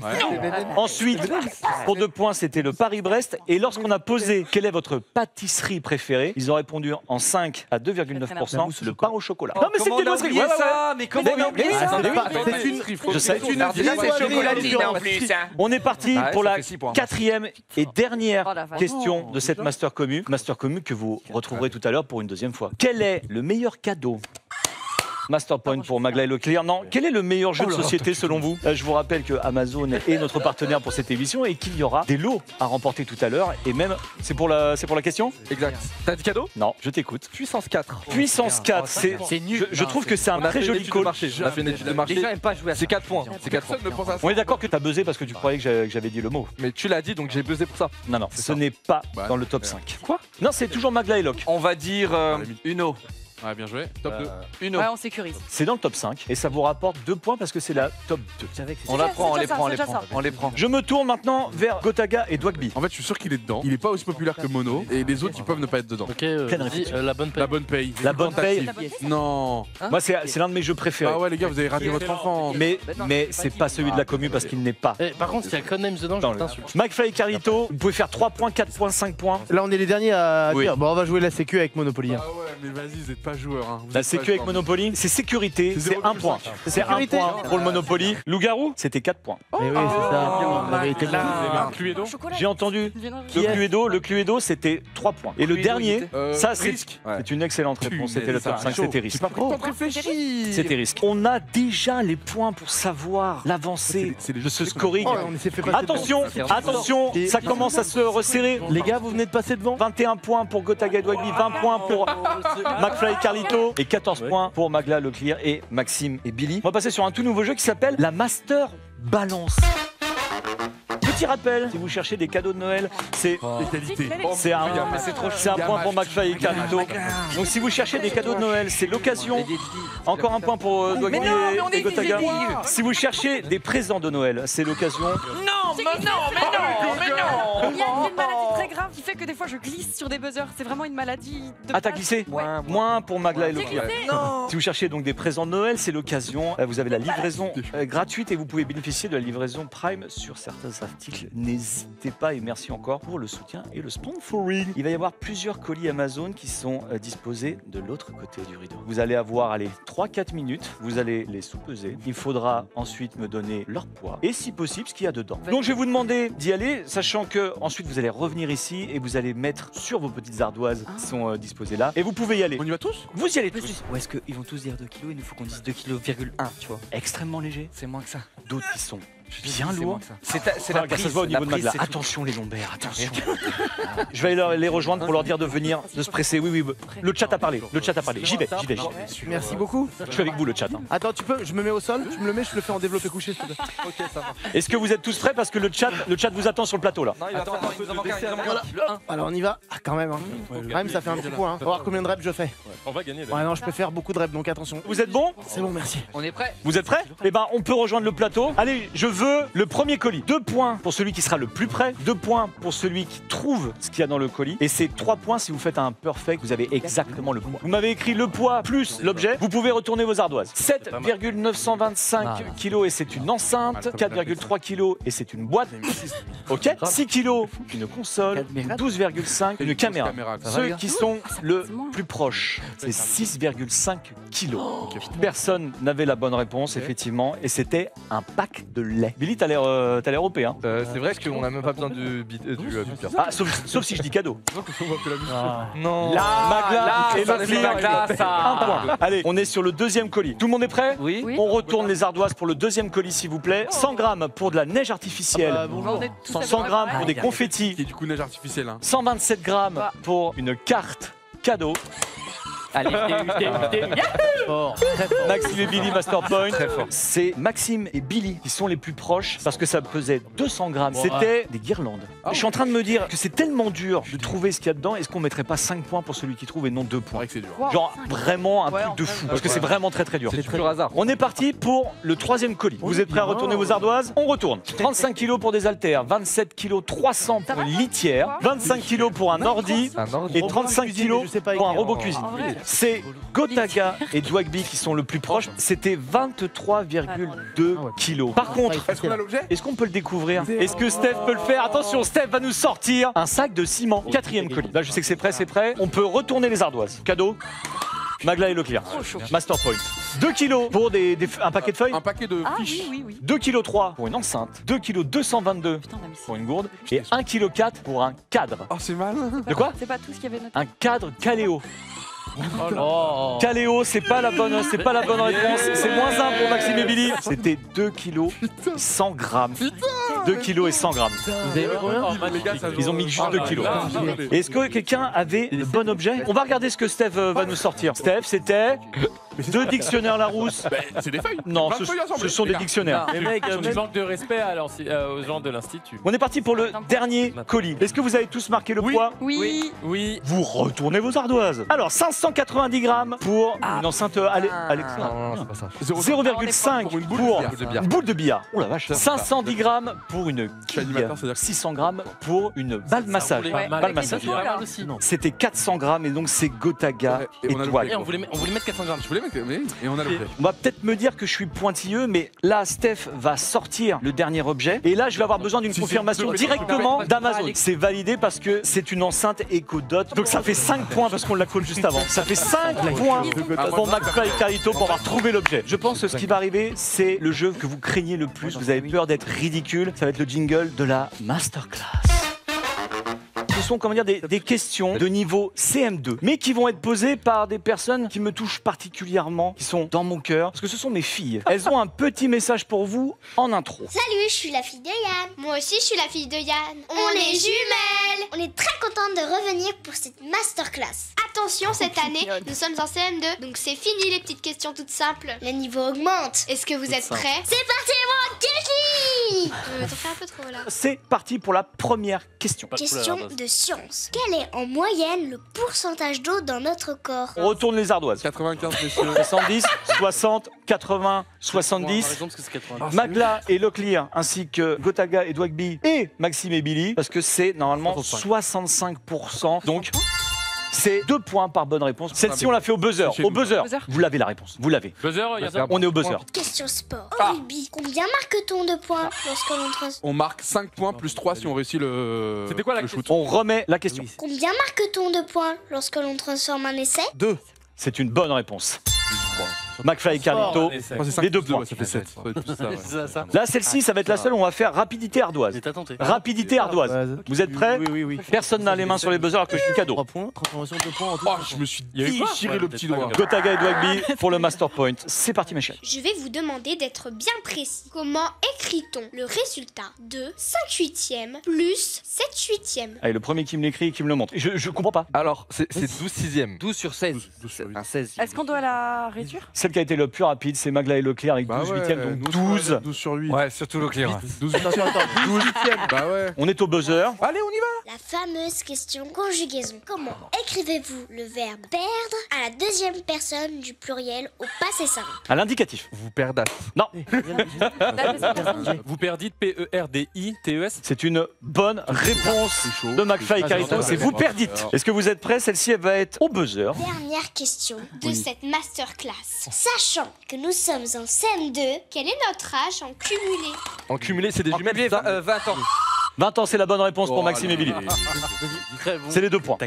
A: Ensuite, pour 2 points, c'était le Paris-Brest. Et lorsqu'on a posé quelle est votre pâtisserie préférée, ils ont répondu en 5 à 2,9%, le pain au chocolat. Non, mais c'est une
J: oublié ça. Mais comment on a oublié ça?
H: C'est une.
A: Je sais.
J: Là, c'est chocolatine en plus. hein.
A: On est parti
C: Ouais,
A: pour
C: ça
A: la
C: fait 6 points.
A: 4e et dernière
G: Oh la vache.
A: question de cette Master Commu. Master Commu que vous retrouverez tout à l'heure pour une deuxième fois. Quel est le meilleur cadeau? Master Point pour Magla et Leclerc. Non, quel est le meilleur jeu de société selon vous? Je vous rappelle que Amazon est notre partenaire pour cette émission et qu'il y aura des lots à remporter tout à l'heure. Et même, c'est pour la question?
I: Exact. T'as dit cadeau?
A: Non, je t'écoute.
I: Puissance 4.
A: Puissance 4, c'est
E: nul.
A: Je trouve que c'est un
I: On a
A: très
I: fait une
A: joli
I: étude de
A: call.
I: marché. On a fait une étude de
E: Les
I: marché.
E: gens n'aiment pas jouer à ça.
I: C'est 4 points. C'est 4 points.
C: Personne ne pense à ça.
A: On est d'accord que t'as buzzé parce que tu croyais que j'avais dit le mot.
I: Mais tu l'as dit donc j'ai buzzé pour ça.
A: Non, non, ce n'est pas
C: Bah,
A: dans le top
C: super.
A: 5.
I: Quoi?
A: Non, c'est toujours Magla et Locke.
J: On va dire Uno.
C: Ouais, bien joué. Top 2.
J: Uno.
G: Ouais, on sécurise.
A: C'est dans le top 5 et ça vous rapporte 2 points parce que c'est la top 2.
J: On la prend, on
G: c'est
J: les
G: déjà
J: prend, on
G: ça,
J: les
G: c'est
J: prend.
G: déjà
J: On les prend.
A: Je me tourne maintenant vers Gotaga et Dwagby.
C: En fait, je suis sûr qu'il est dedans. Il est pas aussi populaire que Mono. Et les autres, ils peuvent ne pas être dedans.
D: Ok,
A: Pleine
D: vas-y,
A: réflexion.
D: la bonne paye.
C: La bonne paye.
A: La bonne paye.
G: La bonne paye,
C: Non.
A: Moi, c'est l'un de mes jeux préférés.
C: Ah ouais, les gars, vous avez raté votre enfant.
A: Mais c'est pas celui de la commu parce qu'il n'est pas.
D: Eh, par contre, s'il y a Codenames dedans,
A: Dans
D: je
A: le-
D: t'insulte.
A: McFly et Carlito, vous pouvez faire 3 points, 4 points, 5 points.
H: Là, on est les derniers à
A: Oui.
H: dire. Bon, on va jouer la sécu avec Monopoly. hein.
C: Ah ouais, mais vas-y, vous êtes pas joueur. Hein. Vous
A: La
C: êtes
A: sécu
C: pas
A: avec
C: joueur.
A: Monopoly, c'est sécurité, c'est 1 point. C'est 1
H: Sécurité.
A: point pour le Monopoly. Loup-garou, c'était 4 points.
H: Mais oui, c'est ça. On avait été là.
G: Au chocolat.
A: J'ai entendu.
G: Qui est
A: Le Cluedo, c'était 3 points. Et le dernier, ça c'est
C: Risque.
A: c'est une excellente réponse. C'était le top 5, c'était
C: J'ai
A: risque.
C: pas pris le temps de réfléchir.
A: C'était risque. On a déjà les points pour savoir l'avancée
C: C'est les
A: de ce
C: jeux
A: scoring.
H: Oh, on s'est fait passer
A: Attention, attention, ça commence à se resserrer.
H: devant. Les gars, vous venez de passer devant.
A: 21 points pour Gotaga et Dwagby, 20 points pour McFly et Carlito et 14 points pour Magla, Leclerc et Maxime et Billy. On va passer sur un tout nouveau jeu qui s'appelle la Master Balance. Petit rappel, si vous cherchez des cadeaux de Noël, c'est c'est un point pour McFly et Carlito. Donc si vous cherchez des cadeaux de Noël, c'est l'occasion. Encore un point pour Dwagby et Gotaga. Si vous cherchez des présents de Noël, c'est l'occasion.
J: Non, mais non, mais non, mais non.
G: Il y a une maladie très grave qui fait que des fois je glisse sur des buzzers. C'est vraiment une maladie de.
A: Ah, t'as
G: base.
A: glissé
G: Ouais.
A: Moins pour Magla et
G: J'ai
A: Leclerc.
G: glissé.
A: Si vous cherchez donc des présents de Noël, c'est l'occasion. Vous avez la livraison gratuite et vous pouvez bénéficier de la livraison Prime sur certains articles. N'hésitez pas et merci encore pour le soutien et le sponsoring. Il va y avoir plusieurs colis Amazon qui sont disposés de l'autre côté du rideau. Vous allez avoir 3-4 minutes, vous allez les sous-peser. Il faudra ensuite me donner leur poids et si possible ce qu'il y a dedans. Donc je vais vous demander d'y aller, sachant que ensuite vous allez revenir ici et vous allez mettre sur vos petites ardoises qui sont disposées là et vous pouvez y aller.
C: On y va tous?
A: Vous y allez tous.
E: Ou est-ce qu'ils vont tous dire 2 kilos et il faut qu'on dise 2,1 kg, tu vois?
A: Extrêmement léger.
E: C'est moins que ça.
A: D'autres qui sont bien
E: C'est
A: lourds.
E: moins que ça.
J: C'est la
A: Ah, ça se
J: prise.
A: voit au niveau
J: la
A: de Magla.
J: prise, c'est tout.
A: Attention les lombaires, attention. Je vais aller les rejoindre pour leur dire de venir, de se presser. Oui, oui, le chat a parlé. Le chat a parlé. J'y vais.
H: Merci beaucoup.
A: Je suis avec vous, le chat. hein.
H: Attends, tu peux, je me mets au sol, tu me le mets, je le fais en développé couché, s'il te plaît.
I: Ok, ça va.
A: Est-ce que vous êtes tous prêts parce que le chat vous attend sur le plateau là.
I: Non, il va faire un peu de baisser avant.
H: Voilà. Alors on y va. Ah, quand même. Hein. Quand même, ça fait un petit point. Hein. On va voir combien de reps je fais.
F: On va gagner.
H: Ouais, non, je peux faire beaucoup de reps, donc attention.
A: Vous êtes bons?
H: C'est bon, merci.
E: On est prêt?
A: Vous êtes prêts? Eh ben, on peut rejoindre le plateau. Allez, je veux le premier colis. 2 points pour celui qui sera le plus près. 2 points pour celui qui trouve ce qu'il y a dans le colis. Et c'est 3 points si vous faites un perfect. Vous avez exactement le poids. Vous m'avez écrit le poids plus l'objet. Vous pouvez retourner vos ardoises. 7,925 kilos et c'est une enceinte. 4,3 kilos et c'est une boîte. Ok. 6 kilos, une console. 12,5, une caméra. Ceux qui sont le plus proches, c'est 6,5 kilos. Personne n'avait la bonne réponse, effectivement, et c'était un pack de lait.
H: anglais.
A: Billy, t'as l'air OP, hein.
I: C'est vrai qu'on a même pas besoin du bipeur.
A: Ah, sauf si je dis cadeau.
I: Non.
A: Magla et
J: ça,
A: Locklear,
J: c'est Magla, ça.
A: un point. Allez, on est sur le deuxième colis. Tout le monde est prêt?
I: Oui.
G: Oui.
A: On retourne les ardoises pour le deuxième colis, s'il vous plaît. 100 grammes pour de la neige artificielle.
G: On est tous
A: 100 grammes pour des confettis.
C: Qui est du coup neige artificielle. Hein.
A: 127 grammes pour une carte cadeau.
E: Allez,
H: Fort, très fort.
A: Maxime et Billy, Master Point.
I: Très fort.
A: C'est Maxime et Billy qui sont les plus proches parce que ça pesait 200 grammes. C'était des guirlandes. Je suis en train de me dire que c'est tellement dur de trouver ce qu'il y a dedans. Est-ce qu'on mettrait pas 5 points pour celui qui trouve et non 2
C: C'est
A: points?
C: vrai que c'est dur.
A: Genre vraiment un
G: Ouais,
A: truc de
G: en
A: fou.
G: vrai,
A: Parce que c'est vraiment très très dur.
I: C'est pur hasard.
A: On est parti pour le troisième colis. Vous êtes prêts à retourner vos ardoises? On retourne. 35 kilos pour des haltères, 27 kilos 300 pour une litière, 25 kilos pour un ordi
I: Un ordi.
A: et 35 kilos pour un robot cuisine.
G: En vrai.
A: C'est Gotaga et Dwagby qui sont le plus proches. C'était 23,2 kilos. Par contre,
C: Est-ce qu'on a l'objet?
A: est-ce qu'on peut le découvrir? Est-ce que Steph peut le faire? Attention, Steph va nous sortir un sac de ciment. Quatrième colis. Là, je sais que c'est prêt, c'est prêt. On peut retourner les ardoises. Cadeau. Magla et Leclerc.
G: Trop chaud.
A: Master Point. 2 kilos pour un paquet de feuilles.
C: Un paquet de
G: Ah
C: fiches.
G: oui.
A: 2 kg 3 pour une enceinte. 2 kg 222
G: Putain, on a mis ça.
A: pour une gourde. Et 1 kg 4 pour un cadre.
C: Oh, c'est mal.
A: De quoi?
G: C'est pas tout ce qu'il y avait noté.
A: Un cadre Caléo.
D: Oh.
A: Caléo, c'est pas la bonne réponse. C'est moins 1 pour Maxime et Billy. C'était 2 kg 100 grammes. 2 kg et 100 grammes.
H: Vous avez mis combien?
C: Les gars, ça
A: Ils ont mis juste 2 kilos. Est-ce que quelqu'un avait le bon objet? On va regarder ce que Steph va nous sortir. Steph, c'était 2 dictionnaires Larousse.
C: C'est des feuilles.
A: Non,
C: Plein de feuilles
A: ce
C: assemblées,
A: sont
C: les
A: des
C: gars.
A: dictionnaires.
D: Les mecs, tu manques de respect aux gens de l'Institut.
A: On est parti pour le dernier colis. Est-ce que vous avez tous marqué le poids?
G: Oui.
D: Oui.
A: Vous retournez vos ardoises. Alors, 590 grammes pour une enceinte Alexa.
I: Non, c'est pas ça.
A: 0,5
C: Pour une boule
A: pour
C: de billard.
A: une boule de billard. Oh la vache. 510 grammes pour une
C: Je suis animateur,
A: quille.
C: c'est-à-dire que-
A: 600 grammes pour une balle massage.
G: Ouais.
A: Balle massage.
G: Pas mal
D: aussi.
A: C'était 400 grammes et donc c'est Gotaga
C: Et
A: et
C: on a le
A: Dwag.
C: prix.
D: Et on voulait mettre 400 grammes.
C: Je voulais mettre, mais et on a le prêt.
A: On va peut-être me dire que je suis pointilleux, mais là, Steph va sortir le dernier objet. Et là, je vais avoir besoin d'une
C: Si,
A: confirmation
C: si,
A: directement d'Amazon. C'est validé parce que c'est une enceinte EcoDot. Donc ça fait 5 points parce qu'on l'a call juste avant. Ça fait 5 points pour McFly et Carlito pour avoir trouvé l'objet. Je pense que ce qui va arriver, c'est le jeu que vous craignez le plus. Vous avez peur d'être ridicule. Ça va être le jingle de la Masterclass. Ce sont comment dire, des questions de niveau CM2, mais qui vont être posées par des personnes qui me touchent particulièrement, qui sont dans mon cœur, parce que ce sont mes filles. Elles ont un petit message pour vous en intro.
K: Salut, je suis la fille de Yann. Moi aussi, je suis la fille de Yann. On est jumelles. On est très contente de revenir pour cette masterclass. Attention, cette année, nous sommes en CM2, donc c'est fini les petites questions toutes simples. Le niveau augmente. Est-ce que vous êtes prêts? C'est parti, mon kiki. T'en fais un peu trop là.
A: C'est parti pour la première question.
K: Question de science. Quel est en moyenne le pourcentage d'eau dans notre corps?
A: On retourne les ardoises.
C: 95, messieurs.
A: 70, 60, 80, 70.
D: Par exemple, parce que c'est 80.
A: Magla et Leclerc, ainsi que Gotaga et Dwagby et Maxime et Billy, parce que c'est normalement 65%. Donc, c'est 2 points par bonne réponse. Celle-ci, on l'a fait au buzzer.
C: C'est chez
A: Au
C: nous.
A: buzzer.
G: Buzzer.
A: Vous l'avez la réponse. Vous l'avez.
D: Buzzer, il y a ça.
A: On est au buzzer.
K: Question sport. Au rugby, combien marque-t-on de points lorsque l'on trace?
C: On marque 5 points plus 3 si on réussit le.
D: C'était quoi la
C: le shoot.
A: On remet la question.
K: Combien marque-t-on de points lorsque l'on transforme un essai?
C: 2.
A: C'est une bonne réponse. McFly et Carlito,
C: C'est
A: les 2 points.
C: Ça fait 7.
D: Ça.
A: Là, celle-ci, ça va être la seule où on va faire rapidité ardoise.
D: Mais t'as tenté.
A: Rapidité ardoise. Vous êtes prêts?
H: Oui.
A: Personne n'a les mains sur les buzzers alors que je suis cadeau.
H: 3 points, transformation de 2 points en tout.
C: Oh, je me suis
D: Il y a eu quoi?
C: déchiré le petit doigt.
A: Gotaga et Dwagby pour le Master Point. C'est parti, mes chéris.
K: Je vais vous demander d'être bien précis. Comment écrit-on le résultat de 5/8 plus 7/8?
A: Allez, le premier qui me l'écrit, qui me le montre. Je comprends pas.
I: Alors, c'est 12 sixièmes.
E: 12 sur 16.
C: 12 sur 8.
E: Un 16.
G: Est-ce qu'on doit la réduire?
A: Celle qui a été le plus rapide, c'est Magla et Leclerc avec 12 huitièmes, donc 12.
C: 12 sur 8.
F: Ouais, surtout Leclerc.
C: 12
H: Attention, attends.
C: 12 huitièmes. Bah ouais.
A: On est au buzzer.
C: Allez, on y va.
K: La fameuse question conjugaison. Comment écrivez-vous le verbe perdre à la deuxième personne du pluriel au passé simple?
A: À l'indicatif.
I: Vous perdasse.
A: Non,
D: Vous perdite P-E-R-D-I-T-E-S.
A: c'est une bonne réponse
C: C'est chaud.
A: de McFly et
C: Ah,
A: Carlito.
C: j'entends,
A: C'est
C: ouais.
A: vous perdite. Est-ce que vous êtes prêts? Celle-ci, elle va être au buzzer.
K: Dernière question de cette masterclass. Sachant que nous sommes en CM2, quel est notre âge en cumulé?
I: En cumulé, c'est des jumelles, c'est ça
E: 20 ans.
A: 20 ans, c'est la bonne réponse pour Maxime et Billy. C'est les 2 points.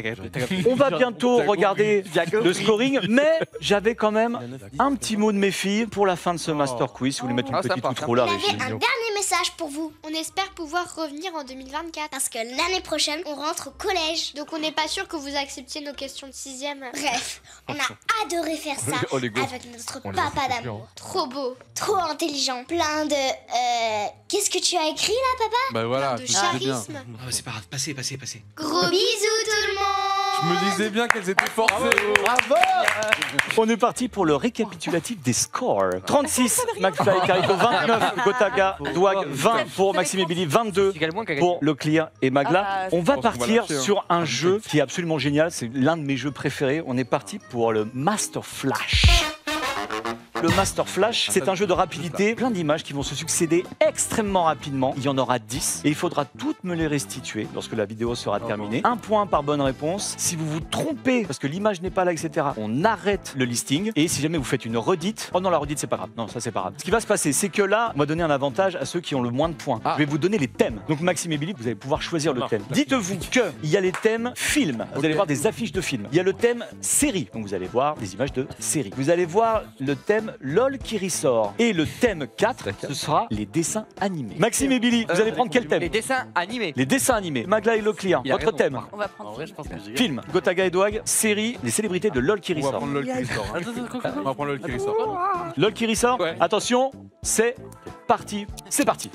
A: On va bientôt regarder le scoring, mais j'avais quand même un petit mot de mes filles pour la fin de ce Master Quiz. Si vous voulez mettre une petite outro là,
K: On
A: régie.
K: avait un dernier message pour vous. On espère pouvoir revenir en 2024 parce que l'année prochaine, on rentre au collège. Donc on n'est pas sûr que vous acceptiez nos questions de 6e. Bref, on a adoré faire ça
I: Oh, les gosses.
K: avec notre
I: On les
K: papa
I: a fait
K: d'amour. Trop beau, trop intelligent, plein de... Qu'est-ce que tu as écrit là, papa?
C: Bah voilà,
K: Plein de
C: je me disais bien.
K: charisme.
L: Oh, c'est pas grave, passez.
K: Gros bisous tout le monde.
C: Je me disais bien qu'elles étaient forcées.
H: Bravo.
A: On est parti pour le récapitulatif des scores. 36, McFly et Carito, 29, Gotaga, Douag, 20 pour Maxime et Billy, 22 pour Leclerc et Magla.
G: Ah,
A: On va
C: je pense qu'on va
A: partir
C: lâcher, hein.
A: sur un jeu qui est absolument génial, c'est l'un de mes jeux préférés. On est parti pour le Master Flash. Le Master Flash, c'est un jeu de rapidité, plein d'images qui vont se succéder extrêmement rapidement. Il y en aura 10 et il faudra toutes me les restituer lorsque la vidéo sera terminée. Un point par bonne réponse. Si vous vous trompez, parce que l'image n'est pas là, etc., on arrête le listing. Et si jamais vous faites une redite, oh non, la redite, c'est pas grave. Non, ça, c'est pas grave. Ce qui va se passer, c'est que là, on va donner un avantage à ceux qui ont le moins de points. Je vais vous donner les thèmes. Donc, Maxime et Billy, vous allez pouvoir choisir le thème. Dites-vous qu'il y a les thèmes films. Vous allez voir des affiches de films. Il y a le thème série. Donc, vous allez voir des images de série. Vous allez voir le thème LOL qui ressort. Et le thème 4, ce sera les dessins animés. Maxime et Billy, vous allez prendre quel thème?
E: Les dessins animés.
A: Les dessins animés. Magla et Leclerc,
E: Il a
A: votre
E: raison.
A: thème.
G: On va prendre.
A: Film, Gotaga et Douag, série, les célébrités de LOL qui
C: On va
A: ressort.
C: prendre le qui ressort. On va prendre le qui ressort.
A: LOL qui ressort.
F: Ouais.
A: Attention, c'est parti. C'est parti.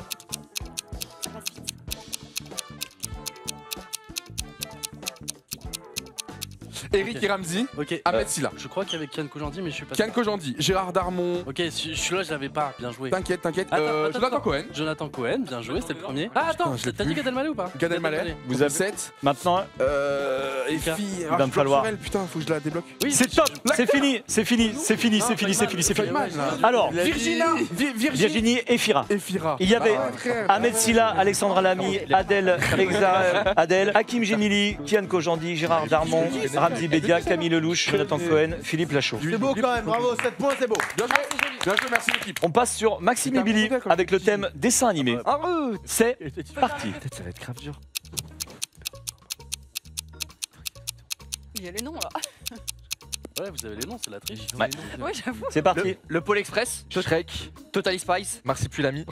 C: Eric et Ramsey,
L: Ok.
C: Ahmed Silla.
L: Je crois qu'avec Kian Kojandi, mais je suis pas
C: Kian Kojandi, Gérard Darmon.
L: Ok, celui-là, je l'avais pas. Bien joué.
C: T'inquiète.
L: Attends,
C: Jonathan Cohen.
L: Jonathan Cohen, bien joué, c'était le premier. Ah, attends,
C: Putain, je l'ai
L: t'as dit
C: plus.
L: Gad Elmaleh ou pas?
C: Gad Elmaleh.
A: Vous avez
C: 7.
A: maintenant.
C: Et
L: Lucas.
C: fille.
A: Il va me falloir.
C: Putain, faut que je la débloque.
L: Oui,
A: C'est top, c'est fini, c'est fini, c'est fini, c'est fini, c'est fini, c'est fini.
C: Feynman, là.
A: Alors,
C: Virginie
A: Virginie et Fira. Il y avait Ahmed Silla, Alexandra Lamy, Adèle Adèle, Hakim Gemili, Kian Kojandi, Gérard Darmon, Ramzi Bedia, Camille Lelouch, Jonathan Cohen, Philippe Lachaud.
H: C'est beau quand même, bravo, 7 points, c'est beau.
C: Bien joué, merci l'équipe.
A: On passe sur Maxime et Billy avec le thème dessin animé. C'est parti.
I: Peut-être ça va être grave dur.
G: Il y a les noms là.
L: Ouais, vous avez les noms, c'est la triche.
A: Ouais.
G: Ouais, j'avoue.
A: C'est parti.
E: Le Pôle Express.
I: Shrek,
E: Totally Spice.
I: Marsupilami,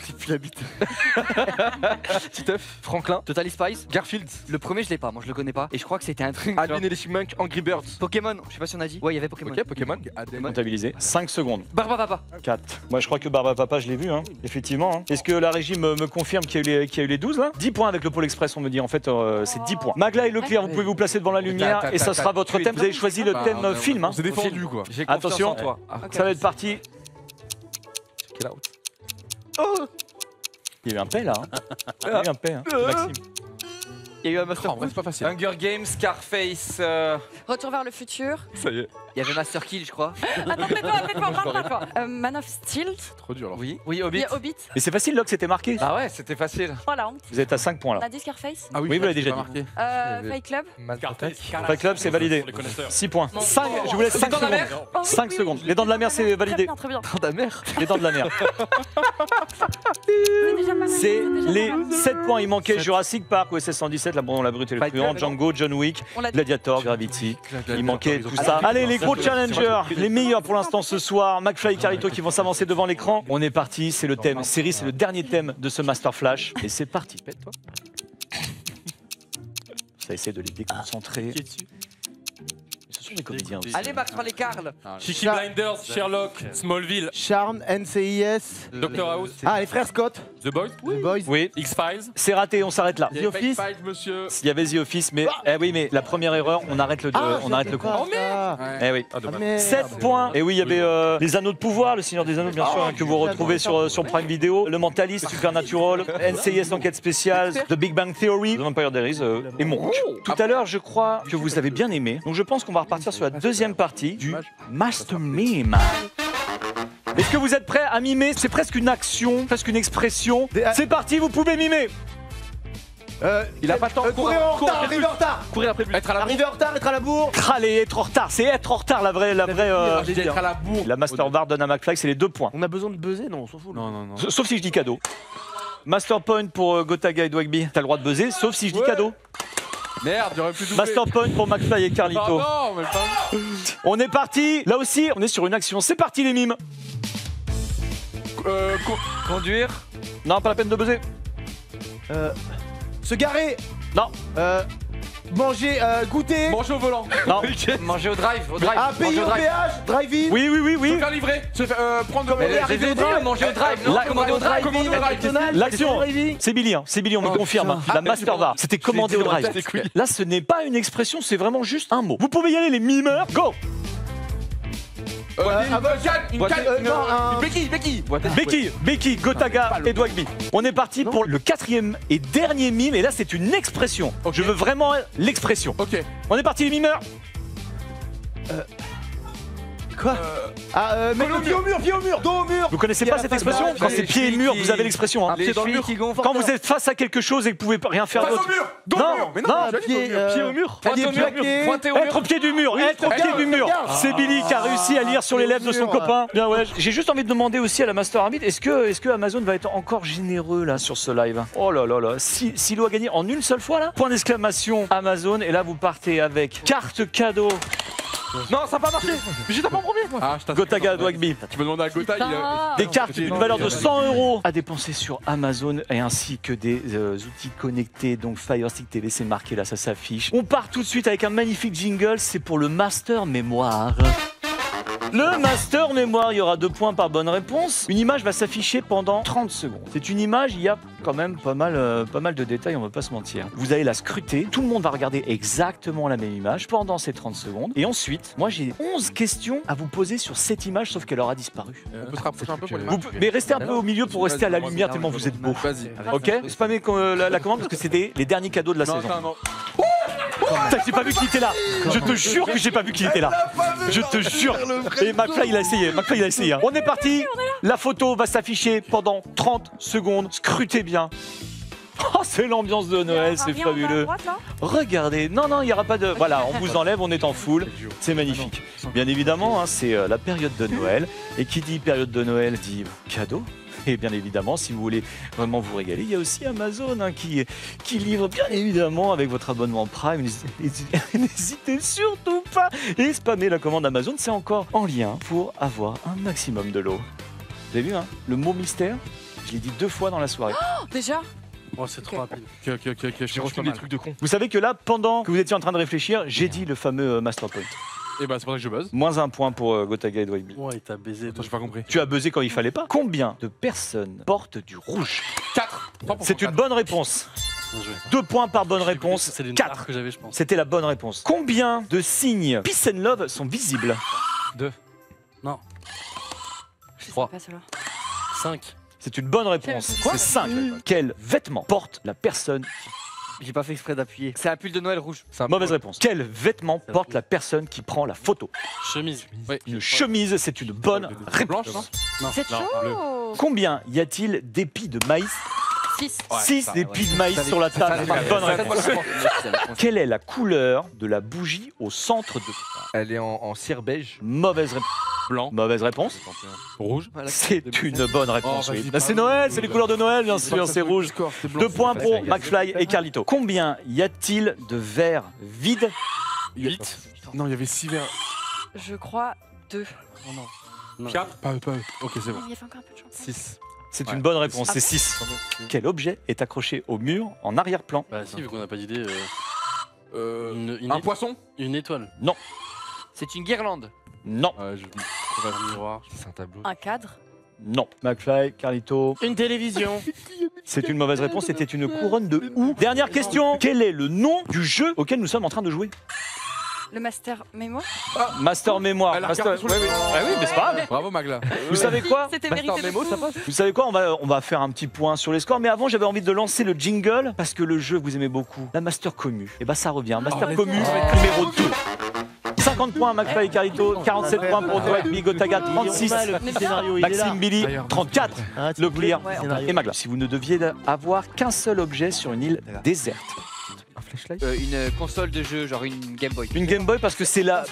I: Titeuf, Franklin,
E: Totally Spice.
I: Garfield,
E: Le premier, je l'ai pas. Moi, je le connais pas. Et je crois que c'était un truc.
I: Alvin et les Chipmunks, Angry Birds.
E: Pokémon. Je sais pas si on a dit. Ouais, il y avait Pokémon.
I: Ok, Pokémon.
A: Comptabilisé. 5 secondes.
E: Barbapapa.
A: 4. Moi, je crois que Barba Papa, je l'ai vu, hein. Effectivement. Hein. Est-ce que la régie me confirme qu'il y a eu les 12 là? 10 points avec le Pôle Express, on me dit. En fait, c'est 10 points. Magla et Leclerc, vous pouvez vous placer devant la lumière et ça sera votre thème. Vous avez choisi le thème film. Hein.
C: C'est défendu quoi.
I: J'ai confiance
A: Attention.
I: en toi.
A: Ça va être parti.
I: Check it out.
A: Il y a eu un paix là. Hein. Il y a eu un paix, hein. Maxime.
E: Il y a eu un Master
C: En vrai, c'est pas facile.
J: Hunger Games, Scarface.
G: Retour vers le futur.
I: Ça y est.
E: Il y avait Master Kill, je crois.
G: Attends, fais-toi. Man of Steel.
C: Trop dur alors.
I: Oui,
G: Il
I: Hobbit.
G: y a Hobbit.
A: Et c'est facile, Locke, c'était marqué.
J: Ah ouais, c'était facile.
G: Voilà, honte.
A: Vous êtes à 5 points
G: On
A: là.
G: a dit Scarface.
C: Ah
A: Oui, vous l'avez déjà dit.
C: marqué.
G: Fight Club.
A: Fight Club, c'est validé. 6 points. 5, je vous laisse 5
J: Dans la
A: secondes.
J: mer.
G: Oh, oui,
A: 5
G: oui,
A: secondes.
G: oui.
A: Les dents de la mer, c'est validé.
G: Très bien.
I: Dans la mer.
A: Les dents de la mer.
G: C'est déjà pas mal,
A: C'est
G: déjà
A: les
G: pas mal.
A: 7 points. Il manquait Jurassic Park, OSS 117, L'Abandon, la Brute et le
I: Fight
A: Truand,
I: Club.
A: Django, John Wick,
G: On l'a dit.
A: Gladiator, Gravity. Il manquait tout ça. Allez, les gros challengers, les meilleurs pour l'instant ce soir, McFly et Carito qui vont s'avancer devant l'écran. On est parti, c'est le thème série, c'est le dernier thème de ce Master Flash. Et c'est parti. Pète-toi. Ça essaie de les déconcentrer. Ce sont des comédiens aussi.
E: Allez, Max, les Carl.
F: Chicky Blinders, Sherlock, Smallville,
H: Charm, NCIS.
F: Doctor House,
H: Ah, les frères Scott.
F: The Boys,
H: The Boys.
A: Oui,
F: X-Files.
A: c'est raté, on s'arrête là.
H: The Office.
C: Fight, monsieur.
A: Il y avait The Office, mais oui, mais la première erreur, on arrête le, on arrête le coup. Eh oui.
C: Ah, dommage.
A: 7 points. Et oui, il y avait les Anneaux de pouvoir, le Seigneur des Anneaux, bien sûr, hein, que vous retrouvez sur Prime Video, Le Mentaliste, Supernatural, NCIS Enquête Spéciale, The Big Bang Theory, The Vampire Diaries et Monk. Tout à l'heure, je crois que vous avez bien aimé. Donc je pense qu'on va repartir sur la deuxième partie du Master Meme. Est-ce que vous êtes prêts à mimer? C'est presque une action, presque une expression. C'est parti, vous pouvez mimer.
I: Il a pas de temps.
H: Courir en retard, arriver en retard.
I: Courir après lui.
C: Être à la bourre.
H: Arriver en retard, être à la bourre.
A: Allez, être en retard, c'est être en retard la vraie.
C: J'ai dit être à la bourre.
A: La Master Bar donne à McFly, c'est les 2 points.
H: On a besoin de buzzer? Non, on s'en fout.
C: Non.
A: Sauf si je dis cadeau. Master point pour Gotaga et Dwagby. T'as le droit de buzzer, sauf si je dis cadeau.
C: Merde, j'aurais pu doubler.
A: Master point pour McFly et Carlito.
C: Oh non, mais pas...
A: On est parti. Là aussi, on est sur une action. C'est parti les mimes.
J: Conduire.
A: Non, pas la peine de buzzer.
H: Se garer.
A: Non.
H: Manger, goûter.
C: Manger au volant.
A: Non.
J: Manger au drive.
H: Ah, payer au péage. Drive-in.
A: Oui, oui, oui,
C: Se
A: oui.
C: faire livrer. Se faire prendre...
J: Arriver au drive. Manger au drive. Non, commander au drive.
C: Commander au drive.
A: L'action, c'est Billy, hein. C'est Billy, on me confirme. La Master VAR, c'était commandé au drive. Là, ce n'est pas une expression, c'est vraiment juste un mot. Vous pouvez y aller, les mimeurs. Go. Becky, Gotaga et Dwagby. On est parti pour le 4e et dernier mime, et là, c'est une expression. Je veux vraiment l'expression.
C: Ok.
A: On est parti, les mimeurs.
H: Quoi mettre pied au mur, dos au mur.
A: Vous connaissez pas cette expression? Quand c'est pied et mur, vous avez l'expression. Hein.
J: Les chevilles qui gonflent.
A: Quand vous êtes face à quelque chose et que vous pouvez rien faire d'autre. Pied au mur.
J: Pointer au mur.
A: Être au pied du mur, être au pied du mur. C'est Billy qui a réussi à lire sur les lèvres de son copain. Bien ouais. J'ai juste envie de demander aussi à la Master Arbitre, est-ce que Amazon va être encore généreux là sur ce live? Oh là là là. Silo a gagné en une seule fois là. Point d'exclamation Amazon, et là vous partez avec carte cadeau.
I: Non, ça n'a pas marché. J'étais pas en premier.
C: Ah,
A: Gotaga Dwagby.
C: Tu peux demander à Gota,
A: Des cartes d'une valeur de 100 € à dépenser sur Amazon, et ainsi que des outils connectés. Donc Fire Stick TV, c'est marqué là, ça s'affiche. On part tout de suite avec un magnifique jingle, c'est pour le Master Mémoire. Le Master Mémoire, il y aura 2 points par bonne réponse. Une image va s'afficher pendant 30 secondes. C'est une image, il y a quand même pas mal de détails, on va pas se mentir. Vous allez la scruter, tout le monde va regarder exactement la même image pendant ces 30 secondes. Et ensuite, moi j'ai 11 questions à vous poser sur cette image, sauf qu'elle aura disparu.
C: On peut se rapprocher un peu pour les
A: Mais restez un peu au milieu pour rester à la lumière tellement vous êtes beau.
C: Vas-y.
A: Ok? Spammez la commande parce que c'était les derniers cadeaux de la saison.
C: Non.
A: Putain, j'ai pas vu qu'il était là. Je te jure que j'ai pas vu qu'il était là. Je te jure. Et McFly, il a essayé. Hein. On est parti. La photo va s'afficher pendant 30 secondes. Scrutez bien. Oh, c'est l'ambiance de Noël, c'est fabuleux. Regardez. Non, il n'y aura pas de... Voilà, on vous enlève, on est en full. C'est magnifique. Bien évidemment, hein, c'est la période de Noël. Et qui dit période de Noël dit cadeau. Et bien évidemment, si vous voulez vraiment vous régaler, il y a aussi Amazon hein, qui livre bien évidemment avec votre abonnement Prime. N'hésitez surtout pas et spammez la commande Amazon, c'est encore en lien pour avoir un maximum de lot. Vous avez vu, hein, le mot mystère, je l'ai dit 2 fois dans la soirée.
G: Oh, déjà?
L: Oh, c'est trop rapide.
C: Ok.
I: J'ai reçu des trucs de con.
A: Vous savez que là, pendant que vous étiez en train de réfléchir, j'ai dit le fameux Master Point.
C: Et bah c'est pour ça que je buzz.
A: Moins 1 point pour Gotaga et Dwagby.
L: Ouais, il t'a baisé.
C: Attends, j'ai pas compris.
A: Tu as buzzé quand il fallait pas. Combien de personnes portent du rouge?
C: 4.
A: C'est une bonne réponse.
L: Bien joué.
A: 2 points par bonne réponse.
L: C'est une
A: 4
L: carte que j'avais, je pense.
A: C'était la bonne réponse. Combien de signes Peace and Love sont visibles?
I: 2.
L: Non.
G: Je sais
I: 3.
G: pas cela.
L: 5.
A: C'est une bonne réponse. C'est 5. Quel vêtement porte la personne
E: J'ai pas fait exprès d'appuyer. C'est un pull de Noël rouge.
A: Mauvaise réponse. Quel vêtement porte la personne qui prend la photo?
L: Chemise.
C: Ouais.
A: Une chemise, c'est une bonne réponse.
C: Blanche, non?
L: Non.
G: C'est chaud.
A: Combien y a-t-il d'épis de maïs?
G: 6.
A: 6 épis de maïs sur la table. Bonne réponse. Quelle est la couleur de la bougie au centre de...
I: Elle est en cire beige.
A: Mauvaise réponse.
C: Blanc.
A: Mauvaise réponse.
C: Rouge.
A: C'est une bonne réponse.
C: Oh,
A: Oui.
C: vas-y,
A: Bah, c'est Noël, c'est les couleurs de Noël, bien sûr, c'est rouge. 2 points pour McFly et Carlito. Combien y a-t-il de verres vides?
C: 8. Non, il y avait 6 verres.
G: Je crois 2.
L: Oh non.
C: 4. Pas eux. Ok, c'est bon.
G: Il y avait encore un peu de chance.
C: 6.
A: C'est une bonne réponse, c'est 6. Quel objet est accroché au mur en arrière-plan?
L: Bah si, vu qu'on n'a pas d'idée.
C: Un poisson?
L: Une étoile.
A: Non.
E: C'est une guirlande.
A: Non.
L: Un miroir.
I: C'est un tableau.
G: Un cadre.
A: Non. McFly, Carlito.
L: Une télévision.
A: C'est une mauvaise réponse, c'était une couronne de houx. Dernière question. Quel est le nom du jeu auquel nous sommes en train de jouer?
G: Le Master Mémoire.
A: Master Mémoire.
C: Elle a
A: Master...
C: regardé sur le-
A: Ah oui, mais c'est pas grave.
C: Bravo Magla.
A: Vous savez quoi?
G: C'était mérité de fou.
A: Vous savez quoi, on va faire un petit point sur les scores, mais avant j'avais envie de lancer le jingle parce que le jeu vous aimez beaucoup. La Master Commu. Et bah ça revient. Master Commu numéro 2. 50 points McFly et Carlito, 47 points pour Dwagby, Gotaga, 36, Maxime Billy, 34, Le Clear et Magla. Si vous ne deviez avoir qu'un seul objet sur une île déserte,
I: Flashlight.
E: Une console de jeu, genre une Game Boy.
A: Une Game Boy parce que c'est la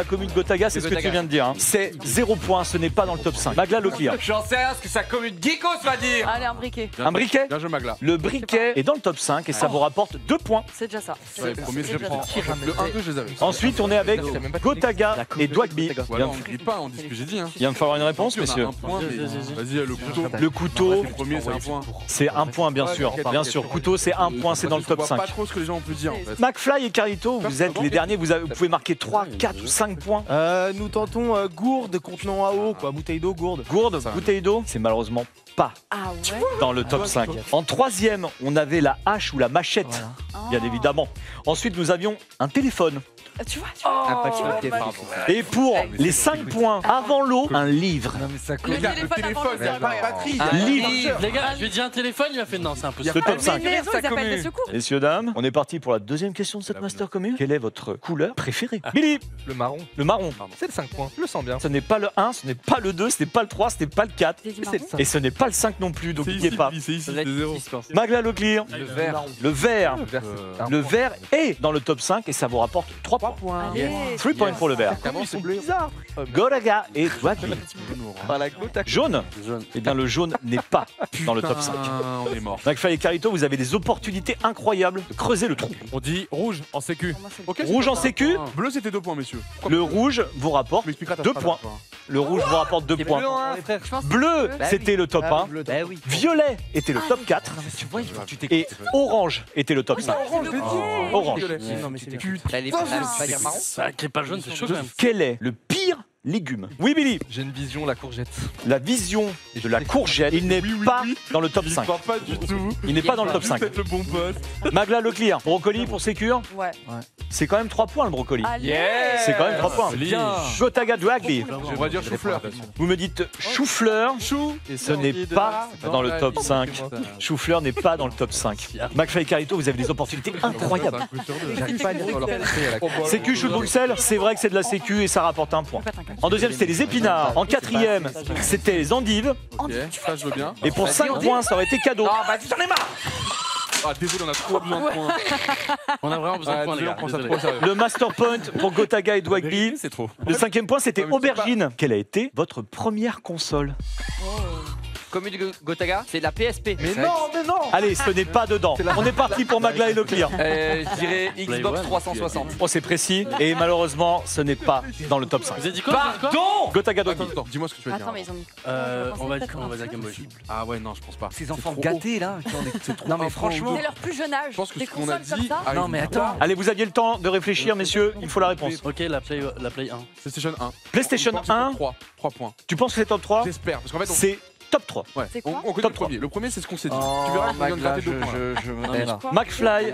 A: commune Gotaga, c'est ce que tu viens de dire. Hein. C'est 0 points, ce n'est pas dans le top 5. Magla Leclerc.
J: J'en sais rien ce que sa commune Geekos va dire.
G: Allez, un briquet.
A: Un briquet.
C: Bien joué, Magla.
A: Le briquet est dans le top 5 et ça vous rapporte 2 points.
G: C'est déjà ça.
C: Ouais, le premier, je prends. Le 1-2, je les avais.
A: Ensuite, on est avec Gotaga et Dwagby.
C: Voilà, on ne grille pas, on dit ce que j'ai dit. Hein.
A: Il va me falloir une réponse, messieurs.
C: Vas-y, le couteau.
A: Le couteau,
C: Le premier, c'est un point.
A: c'est 1 point, bien sûr. Bien sûr, couteau, c'est 1 point, c'est dans le top
C: Je vois
A: 5.
C: pas trop ce que les gens ont pu dire en fait.
A: McFly et Carlito, vous êtes les derniers, vous pouvez marquer 3, 4 ou 5 points.
H: Nous tentons gourde contenant à eau, quoi. Bouteille d'eau, gourde.
A: Gourde, bouteille d'eau, c'est malheureusement pas
G: Ah ouais.
A: dans le top 5. En troisième, on avait la hache ou la machette, bien évidemment. Ensuite, nous avions un téléphone.
G: Tu vois.
E: Un pack de pardon.
A: Et pour les 5 points avant l'eau, un livre.
G: Le téléphone avant le
C: c'est pas la batterie.
A: Livre.
L: Les gars, je lui ai dit un téléphone, il m'a fait non, c'est impossible.
A: Le top 5.
G: Les réseaux, ils appellent des secours.
A: Messieurs, dames, on est parti pour la deuxième question de cette Master Commune. Quelle est votre couleur préférée Billy,
I: Le marron.
A: le marron.
I: C'est le 5 points. Je le sens bien.
A: Ce n'est pas le 1, ce n'est pas le 2, ce n'est pas le 3, ce n'est pas le 4.
G: J'ai dit
I: C'est le
G: marron.
I: 5.
A: Et ce n'est pas le 5 non plus, donc
C: C'est
A: n'oubliez
C: ici,
A: pas.
C: c'est ici, c'est 0.
A: Magla Leclerc,
E: Le vert.
A: le vert. Le
I: vert.
A: vert est dans le top 5 et ça vous rapporte 3 points.
G: Allez.
A: 3 points pour le vert.
I: Ils sont bizarres.
A: Gotaga et Dwagby.
I: Par la Gotaga.
A: Jaune.
L: Jaune.
A: Eh bien, le jaune n'est pas dans le top 5.
C: On est mort.
A: McFly et Carlito, vous avez des opportunités incroyables de creuser le trou.
F: On dit rouge en sécu.
G: Moi, c'est-
C: Ok,
A: Rouge en sécu,
C: Bleu, c'était 2 points, messieurs.
A: le rouge vous rapporte
C: Tu m'expliqueras ta
A: 2
C: phrase,
A: points.
C: toi.
A: Le rouge vous rapporte 2 points.
G: Je pense que
A: Bleu,
G: Bah
A: c'était le top 1.
E: Bah oui.
A: Violet était le top 4.
E: Tu vois, il faut que tu
A: Et orange était le top 5. Orange.
H: Non, mais c'est bien.
E: Là, les pas dire marron.
L: Ça crée pas jaune, c'est chaud quand même.
A: Quel est le pire légume? Oui, Billy.
I: J'ai une vision, la courgette.
A: La vision de la courgette, il n'est pas dans le top
C: J'y
A: 5.
C: crois pas du tout.
A: Il n'est pas dans le top 5.
C: Vous êtes le bon pote.
A: Magla Leclerc, brocoli pour sécure,
G: Ouais.
A: c'est quand même 3 points le brocoli.
G: Allez.
A: C'est quand même 3 points.
F: Bien.
A: Gotaga Dwagby,
C: On va dire chou-fleur.
A: vous me dites chou-fleur,
C: Chou.
A: et ce n'est pas dans le top 5. Chou-fleur n'est pas dans le top 5. McFly et Carlito, vous avez des opportunités incroyables.
I: J'arrive pas à lire leur portrait à la
A: Sécu, chou de Bruxelles, c'est vrai que c'est de la sécu et ça rapporte 1 point. En deuxième, c'était les épinards. En quatrième, c'était les endives.
C: Ok, ça je veux bien.
A: Et pour 5 points, ça aurait été cadeau.
E: vas-y, j'en ai marre.
C: Ah, désolé, on a trop besoin de points.
L: On a vraiment besoin de
C: Ah,
L: points, les
C: désolé, on
L: gars.
C: prend ça
L: Désolé.
C: trop sérieux.
A: Le master point pour Gotaga et Dwagby.
F: C'est trop.
A: Le 5e point, c'était aubergine. Quelle a été votre première console?
E: Commune de Gotaga, c'est la PSP.
H: Mais non.
A: Allez, ce n'est pas dedans. On est parti pour Magla et Leclerc.
E: Je dirais Xbox 360.
A: Oh, c'est précis. Et malheureusement, ce n'est pas dans le top 5.
L: Vous avez dit quoi? Vous avez dit quoi
E: Pardon.
A: Gotaga Dwagby.
C: Attends, dis-moi ce que tu veux dire.
G: Attends, mais ils ont mis.
L: On va dire Game Boy.
C: Ah ouais, non, je pense pas.
J: Ces enfants gâtés là. Non mais franchement.
G: C'est leur plus jeune âge.
C: Je pense que
G: Des
C: ce qu'on a
G: consoles comme
C: dit.
G: ça.
C: arrive
J: Non mais attends.
A: Allez, vous aviez le temps de réfléchir, messieurs. Il faut la réponse.
L: Ok, la Play 1.
C: PlayStation 1.
A: PlayStation 1,
C: 3 points.
A: tu penses que c'est top 3?
C: J'espère. Parce qu'en fait,
A: C'est top 3.
C: ouais,
G: C'est quoi
C: on connaît
A: Top
C: le premier. Le premier, c'est ce qu'on s'est dit.
J: Oh,
C: Tu verras qu'on vient de
J: Magla,
C: gratter 2 points.
J: je me mets là.
A: McFly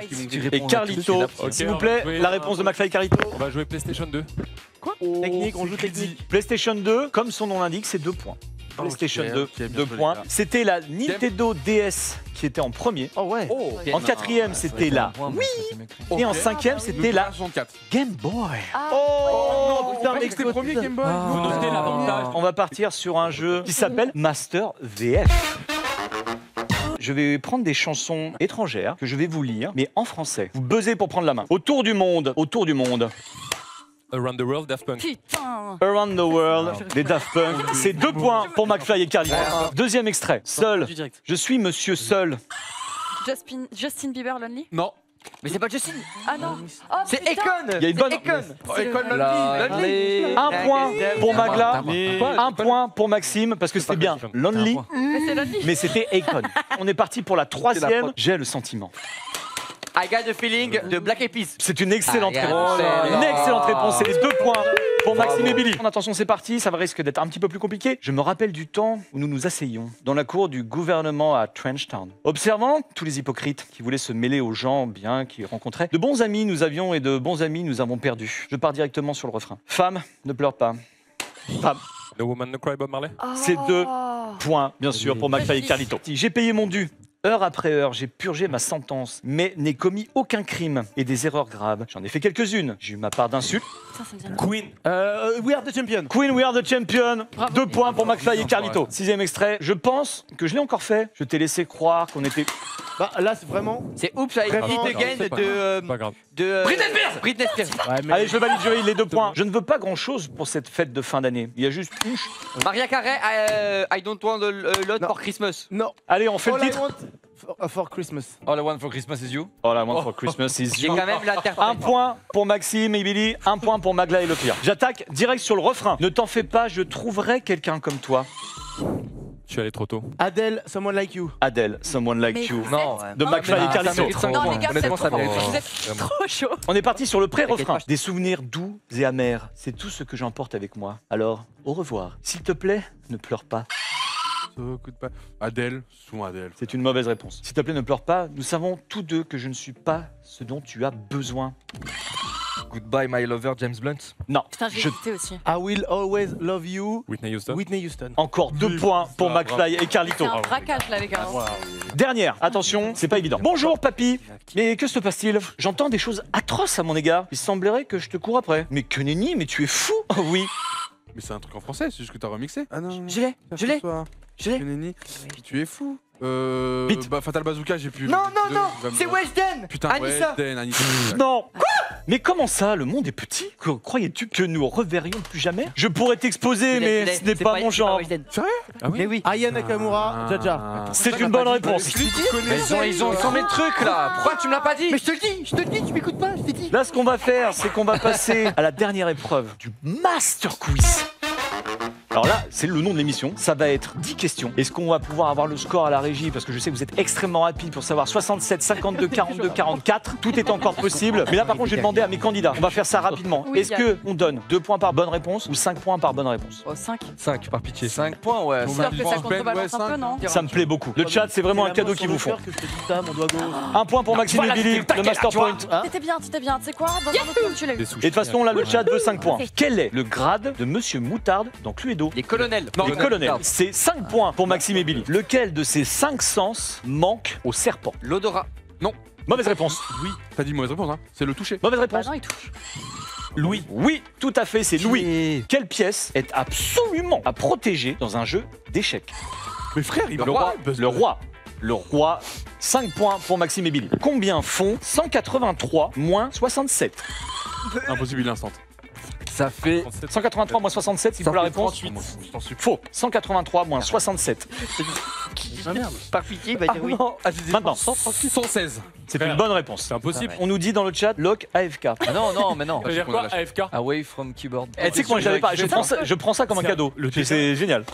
A: et Carlito,
F: Ok,
A: s'il vous
F: on
A: plaît,
F: va jouer-
A: la réponse de McFly et Carlito.
F: On va jouer PlayStation 2.
H: Technique, on joue technique.
A: PlayStation 2, comme son nom l'indique, c'est 2 points. PlayStation 2,
C: ok, bien
A: 2
C: joué,
A: points.
C: les gars.
A: C'était la Nintendo DS qui était en premier.
H: Oh ouais.
A: En quatrième, c'était la
J: Oui.
A: Et en cinquième, c'était la
C: 64.
A: Game Boy.
G: Ah,
A: Oh
C: Putain, mec, c'était le premier Game Boy.
F: Vous notez l'avantage.
A: On va partir sur un jeu qui s'appelle Master VF. Je vais prendre des chansons étrangères que je vais vous lire, mais en français. Vous buzzez pour prendre la main. Autour du monde, autour du monde.
F: Around the World, Daft Punk.
G: Putain.
A: Around the World, des Daft Punk. C'est 2 points pour McFly et Carlito. Deuxième extrait. Seul.
L: Du direct.
A: Je suis monsieur seul.
G: Justin Bieber Lonely.
C: Non.
E: Mais c'est pas Justin.
G: Ah non. Oh,
E: C'est
G: putain.
E: Econ.
A: Il y a une bonne. Un point pour Magla, un point pour Maxime, parce que c'était bien Lonely,
G: Mais c'est Lonely.
A: mais c'était Akon. On est parti pour la troisième. J'ai le sentiment.
E: I got the feeling de Black Eyed Peas.
A: C'est une excellente
E: Ah,
A: réponse.
E: yeah.
A: Une excellente réponse. C'est les 2 points pour Maxime et Billy. Attention, c'est parti. Ça va risque d'être un petit peu plus compliqué. Je me rappelle du temps où nous nous asseyions dans la cour du gouvernement à Trenchtown, observant tous les hypocrites qui voulaient se mêler aux gens bien qu'ils rencontraient. De bons amis nous avions et de bons amis nous avons perdu. Je pars directement sur le refrain. Femme, ne pleure pas. Femme.
F: No Woman No Cry, Bob Marley.
A: C'est 2 points, bien sûr, pour McFly et Carlito. J'ai payé mon dû. Heure après heure, j'ai purgé ma sentence, mais n'ai commis aucun crime et des erreurs graves. J'en ai fait quelques-unes. J'ai eu ma part d'insultes.
L: Queen.
H: We are the champion.
A: Queen, we are the champion.
G: Bravo.
A: 2 points pour McFly et Carlito. 6e extrait. Je pense que je l'ai encore fait. Je t'ai laissé croire qu'on était...
H: Bah là, c'est vraiment.
E: C'est Oops, I Did
H: Vraiment,
E: It Again
F: c'est pas
E: de.
F: Pas grave.
E: Britney Spears. Britney Spears.
H: Ouais, mais...
A: Allez, je valide, Joey, les 2 points. Je ne veux pas grand-chose pour cette fête de fin d'année. Il y a juste une...
E: Maria Carey, I Don't Want a Lot
H: Non.
E: for Christmas.
H: Non.
A: Allez, on fait
H: All
A: le
H: I
A: titre.
H: want for Christmas.
J: All I want for Christmas is you.
A: Oh la one for Christmas is
E: J'ai
A: you.
E: quand même l'interprète.
A: 1 point pour Maxime et Billy, 1 point pour Magla et le pire. J'attaque direct sur le refrain. Ne t'en fais pas, je trouverai quelqu'un comme toi.
F: Je suis allé trop tôt.
H: Adele, Someone Like You.
A: Adele, Someone Like
G: Mais
A: You.
G: vous
I: Non,
G: êtes-
A: De
G: Non,
A: McFly
G: mais-
A: et
I: ça
A: Carlito.
I: mérite 5
G: Non,
I: points.
G: les gars, vous
I: Honnêtement,
G: êtes
I: ça
G: trop
I: mérite
G: forts.
I: cinq
G: Vous
I: points.
G: êtes trop chaud.
A: On est parti sur le
E: T'inquiète
A: pré-refrain.
E: pas.
A: Des souvenirs doux et amers, c'est tout ce que j'emporte avec moi. Alors, au revoir. S'il te plaît, ne pleure pas.
C: Adèle, souvent Adèle.
A: C'est une mauvaise réponse. S'il te plaît, ne pleure pas. Nous savons tous deux que je ne suis pas ce dont tu as besoin.
I: Goodbye, my lover, James Blunt.
A: Non.
G: Putain, j'ai
A: Je-
G: hésité aussi.
H: I will always love you.
F: Whitney Houston.
H: Whitney Houston.
A: Encore 2 points pour
F: Ah,
A: McFly et Carlito.
G: C'est un braquage là, les gars.
A: Dernière, attention, c'est pas évident. Bonjour papy. Mais que se passe-t-il? J'entends des choses atroces à mon égard. Il semblerait que je te cours après. Mais que nenni, mais tu es fou. Oh oui.
C: Mais c'est un truc en français, c'est juste que t'as remixé. Ah non.
E: Je l'ai, je l'ai, je l'ai.
C: Nenni, tu es fou.
A: Vite.
C: Bah, Fatal Bazooka, j'ai pu.
E: Non, non, non, c'est Weshden.
C: Putain,
E: Anissa.
C: Weshden, Anissa.
A: Non. Quoi? Mais comment ça, le monde est petit? Croyais-tu que nous reverrions plus jamais? Je pourrais t'exposer, mais ce n'est pas mon genre.
F: Ah oui.
E: Mais oui.
H: Aya Nakamura,
C: Ah.
H: Jaja.
A: C'est une bonne réponse.
I: Mais ils ont 100 000 trucs là. Pourquoi tu me l'as pas dit?
H: Mais je te le dis, tu m'écoutes pas, je t'ai dit.
A: Là, ce qu'on va faire, c'est qu'on va passer à la dernière épreuve du Master Quiz. Alors là, c'est le nom de l'émission. Ça va être 10 questions. Est-ce qu'on va pouvoir avoir le score à la régie? Parce que je sais que vous êtes extrêmement rapide pour savoir 67, 52, 42, 44. Tout est encore possible. Mais là, par contre, je vais demander à mes candidats. On va faire ça rapidement.
G: Oui,
A: Est-ce
G: Yann.
A: qu'on donne 2 points par bonne réponse ou 5 points par bonne réponse?
G: Oh, 5.
I: 5 par pitié.
J: 5 points, ouais.
G: J'espère que ça
C: Ben,
G: contrebalance
C: ouais,
G: un peu, non?
A: Ça me plaît beaucoup. Le chat, c'est vraiment un cadeau qu'ils vous font.
H: Que je te dis ça, mon doigt gauche.
A: 1 point pour Maxime et Billy, le Master Point.
G: T'étais bien, t'étais bien. Tu sais quoi? Dans un autre film, tu l'as eu.
F: Des sushis.
A: Et de toute façon, là, le chat veut 5 points. Quel est le grade de Monsieur Moutarde dans Cluedo?
E: Les colonels.
A: Les colonels. C'est 5 points pour Maxime et Billy. Lequel de ces 5 sens manque au serpent?
E: L'odorat.
A: Mauvaise réponse.
C: Oui, t'as dit mauvaise réponse, hein. C'est le toucher.
A: Mauvaise
G: Bah
A: réponse.
G: non, il touche.
A: Louis. Oui, tout à fait, c'est Louis. Quelle pièce est absolument à protéger dans un jeu d'échecs?
C: Mais frère, il va
A: Le
C: voir,
A: roi.
C: parce que-
A: Le roi. Le roi. 5 points pour Maxime et Billy. Combien font 183 moins 67?
C: Impossible, il instant.
I: Ça fait
A: 183 moins 67, s'il
I: Ça
A: faut la
I: fait
A: réponse.
I: 38. Je t'en supplie.
A: Faux. 183 moins 67.
H: Ah merde.
E: Par pitié, bah dire oui.
A: Maintenant,
C: 116.
A: c'est une bonne réponse.
F: C'est impossible.
A: On nous dit dans le chat, lock AFK.
J: Ah non, non, mais non.
F: Ça veut dire quoi, AFK?
J: Away from keyboard.
A: Eh, tu sais que moi je l'avais pas, je prends ça comme un cadeau. C'est génial.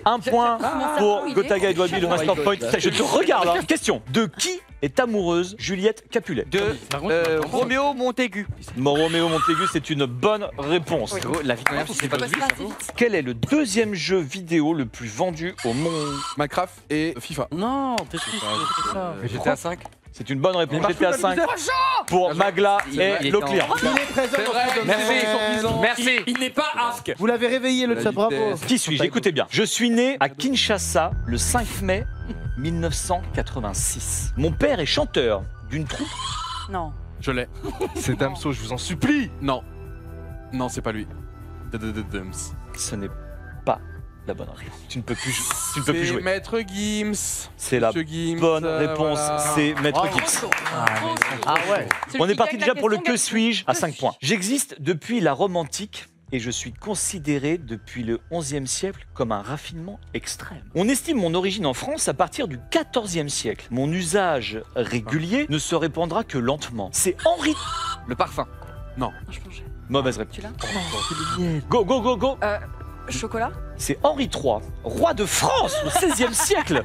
A: Un point pour
G: il est
A: Gotaga et Dwabi, le Master Point. Je te regarde. Hein. Question. De qui est amoureuse Juliette Capulet?
E: De Roméo Montaigu.
A: Roméo Montaigu, c'est une bonne réponse.
E: La vie de ma mère, c'est pas
G: Ça
E: de
G: passe assez vite.
A: Quel est le deuxième jeu vidéo le plus vendu au monde?
C: Minecraft et FIFA.
L: Non, t'es triste. c'est ça.
J: GTA 5.
A: C'est une bonne réponse. GTA 5 pour Magla et Leclerc.
H: Il est présent dans ce domaine.
J: Merci.
F: Il n'est pas Ask.
H: Vous l'avez réveillé, le chat, bravo.
A: Qui suis-je? Écoutez bien. Je suis né à Kinshasa le 5 mai 1986. Mon père est chanteur d'une troupe.
G: Non.
C: Je l'ai.
I: C'est Damso, je vous en supplie.
C: Non. Non, c'est pas lui. Dums.
A: Ce n'est pas la bonne réponse. Tu ne peux plus jouer.
C: Maître Gims.
A: C'est la
C: Monsieur Gims,
A: bonne réponse.
C: voilà.
A: C'est Maître Gibbs.
H: Ah ouais.
G: Celui
A: On est
G: qui
A: parti
G: gagne
A: déjà
G: la
A: pour le
G: question
A: que
G: gagne.
A: suis-je à 5 points. J'existe depuis la Rome antique et je suis considéré depuis le XIe siècle comme un raffinement extrême. On estime mon origine en France à partir du XIVe siècle. Mon usage régulier ne se répandra que lentement. C'est Henri...
E: Le parfum.
G: Je pense que j'ai-
A: Mauvaise réponse.
G: Tu l'as?
A: Go, go, go, go.
G: Chocolat?
A: C'est Henri III, roi de France au XVIe siècle,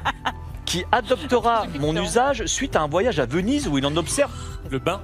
A: qui adoptera mon usage suite à un voyage à Venise où il en observe...
F: Le bain.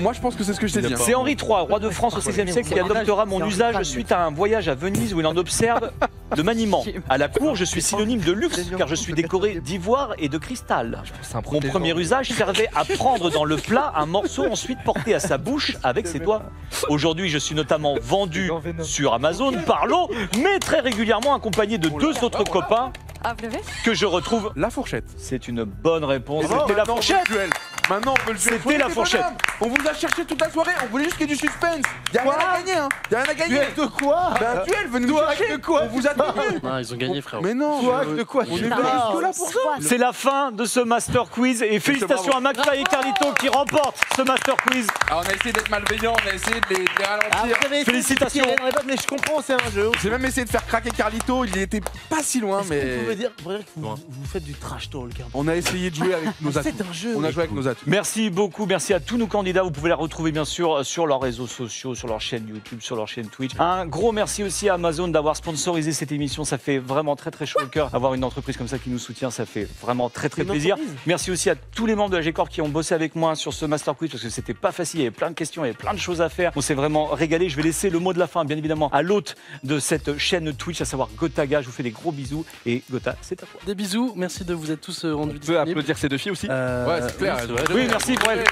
C: Moi, je pense que c'est ce que je t'ai dit. hein.
A: C'est Henri III, roi de France au XVIe siècle, qui adoptera mon usage suite à un voyage à Venise où il en observe de maniement. À la cour, je suis synonyme de luxe car je suis décoré d'ivoire et de cristal.
I: C'est un
A: Mon premier usage servait à prendre dans le plat un morceau ensuite porté à sa bouche avec ses doigts. Aujourd'hui, je suis notamment vendu sur Amazon par lot, mais très régulièrement accompagné de 2 autres copains
G: Ah, vous l'avez?
A: que je retrouve
C: La fourchette.
A: C'est une bonne réponse.
C: Bravo,
A: C'était la
C: maintenant, on peut
A: fourchette.
C: le duel. Maintenant, on peut le duel.
A: C'était la fourchette.
C: On vous a cherché toute la soirée, on voulait juste qu'il y ait du suspense. Y'a rien à gagner, hein. Y'a rien à gagner.
H: Duel de quoi?
C: Ben, duel, venez nous chercher.
H: De quoi?
C: On vous a tenu.
L: Non, ils ont gagné, frérot.
C: Mais non.
H: De quoi?
C: On est
H: Tu
C: pas
H: parles
C: juste là pour ça.
A: C'est la fin de ce Master Quiz et félicitations à McFly et Carlito qui remportent ce Master Quiz.
C: Ah, on a essayé d'être malveillant, on a essayé de les ralentir.
A: Félicitations.
H: Mais je comprends, c'est un jeu.
C: J'ai même essayé de faire craquer Carlito, il était pas si loin,
H: Vous
C: mais
H: pouvez dire que vous faites du trash talk.
C: on a essayé de jouer avec nos atouts.
H: C'est un jeu.
C: On a joué avec nos atouts.
A: Merci beaucoup, merci à tous nos candidats. Vous pouvez les retrouver bien sûr sur leurs réseaux sociaux, sur leur chaîne YouTube, sur leur chaîne Twitch. Un gros merci aussi à Amazon d'avoir sponsorisé cette émission. Ça fait vraiment très très chaud au cœur. Avoir une entreprise comme ça qui nous soutient, ça fait vraiment très très
H: Une
A: plaisir.
H: entreprise.
A: Merci aussi à tous les membres de la G-Corp qui ont bossé avec moi sur ce Master Quiz parce que c'était pas facile. Il y avait plein de questions, il y avait plein de choses à faire. On s'est vraiment régalé. Je vais laisser le mot de la fin, bien évidemment, à l'hôte de cette chaîne Twitch, à savoir Gotaga. Je vous fais des gros bisous et Gotha, c'est à toi.
L: Des bisous, merci de vous être tous rendus
I: On peut
L: disponibles.
I: applaudir ces deux filles aussi.
C: Ouais, c'est clair.
L: c'est vrai.
A: Oui, merci pour elle.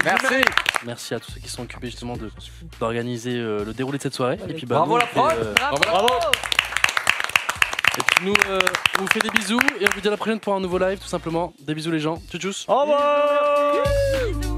C: Merci.
L: Merci à tous ceux qui sont occupés justement d'organiser le déroulé de cette soirée. Et puis,
J: Bravo
L: nous,
J: la
L: on fait,
J: prod.
A: Bravo.
L: Et puis nous, on vous fait des bisous et on vous dit à la prochaine pour un nouveau live tout simplement. Des bisous les gens. Tchou tchous.
A: Au revoir.
G: Bisous.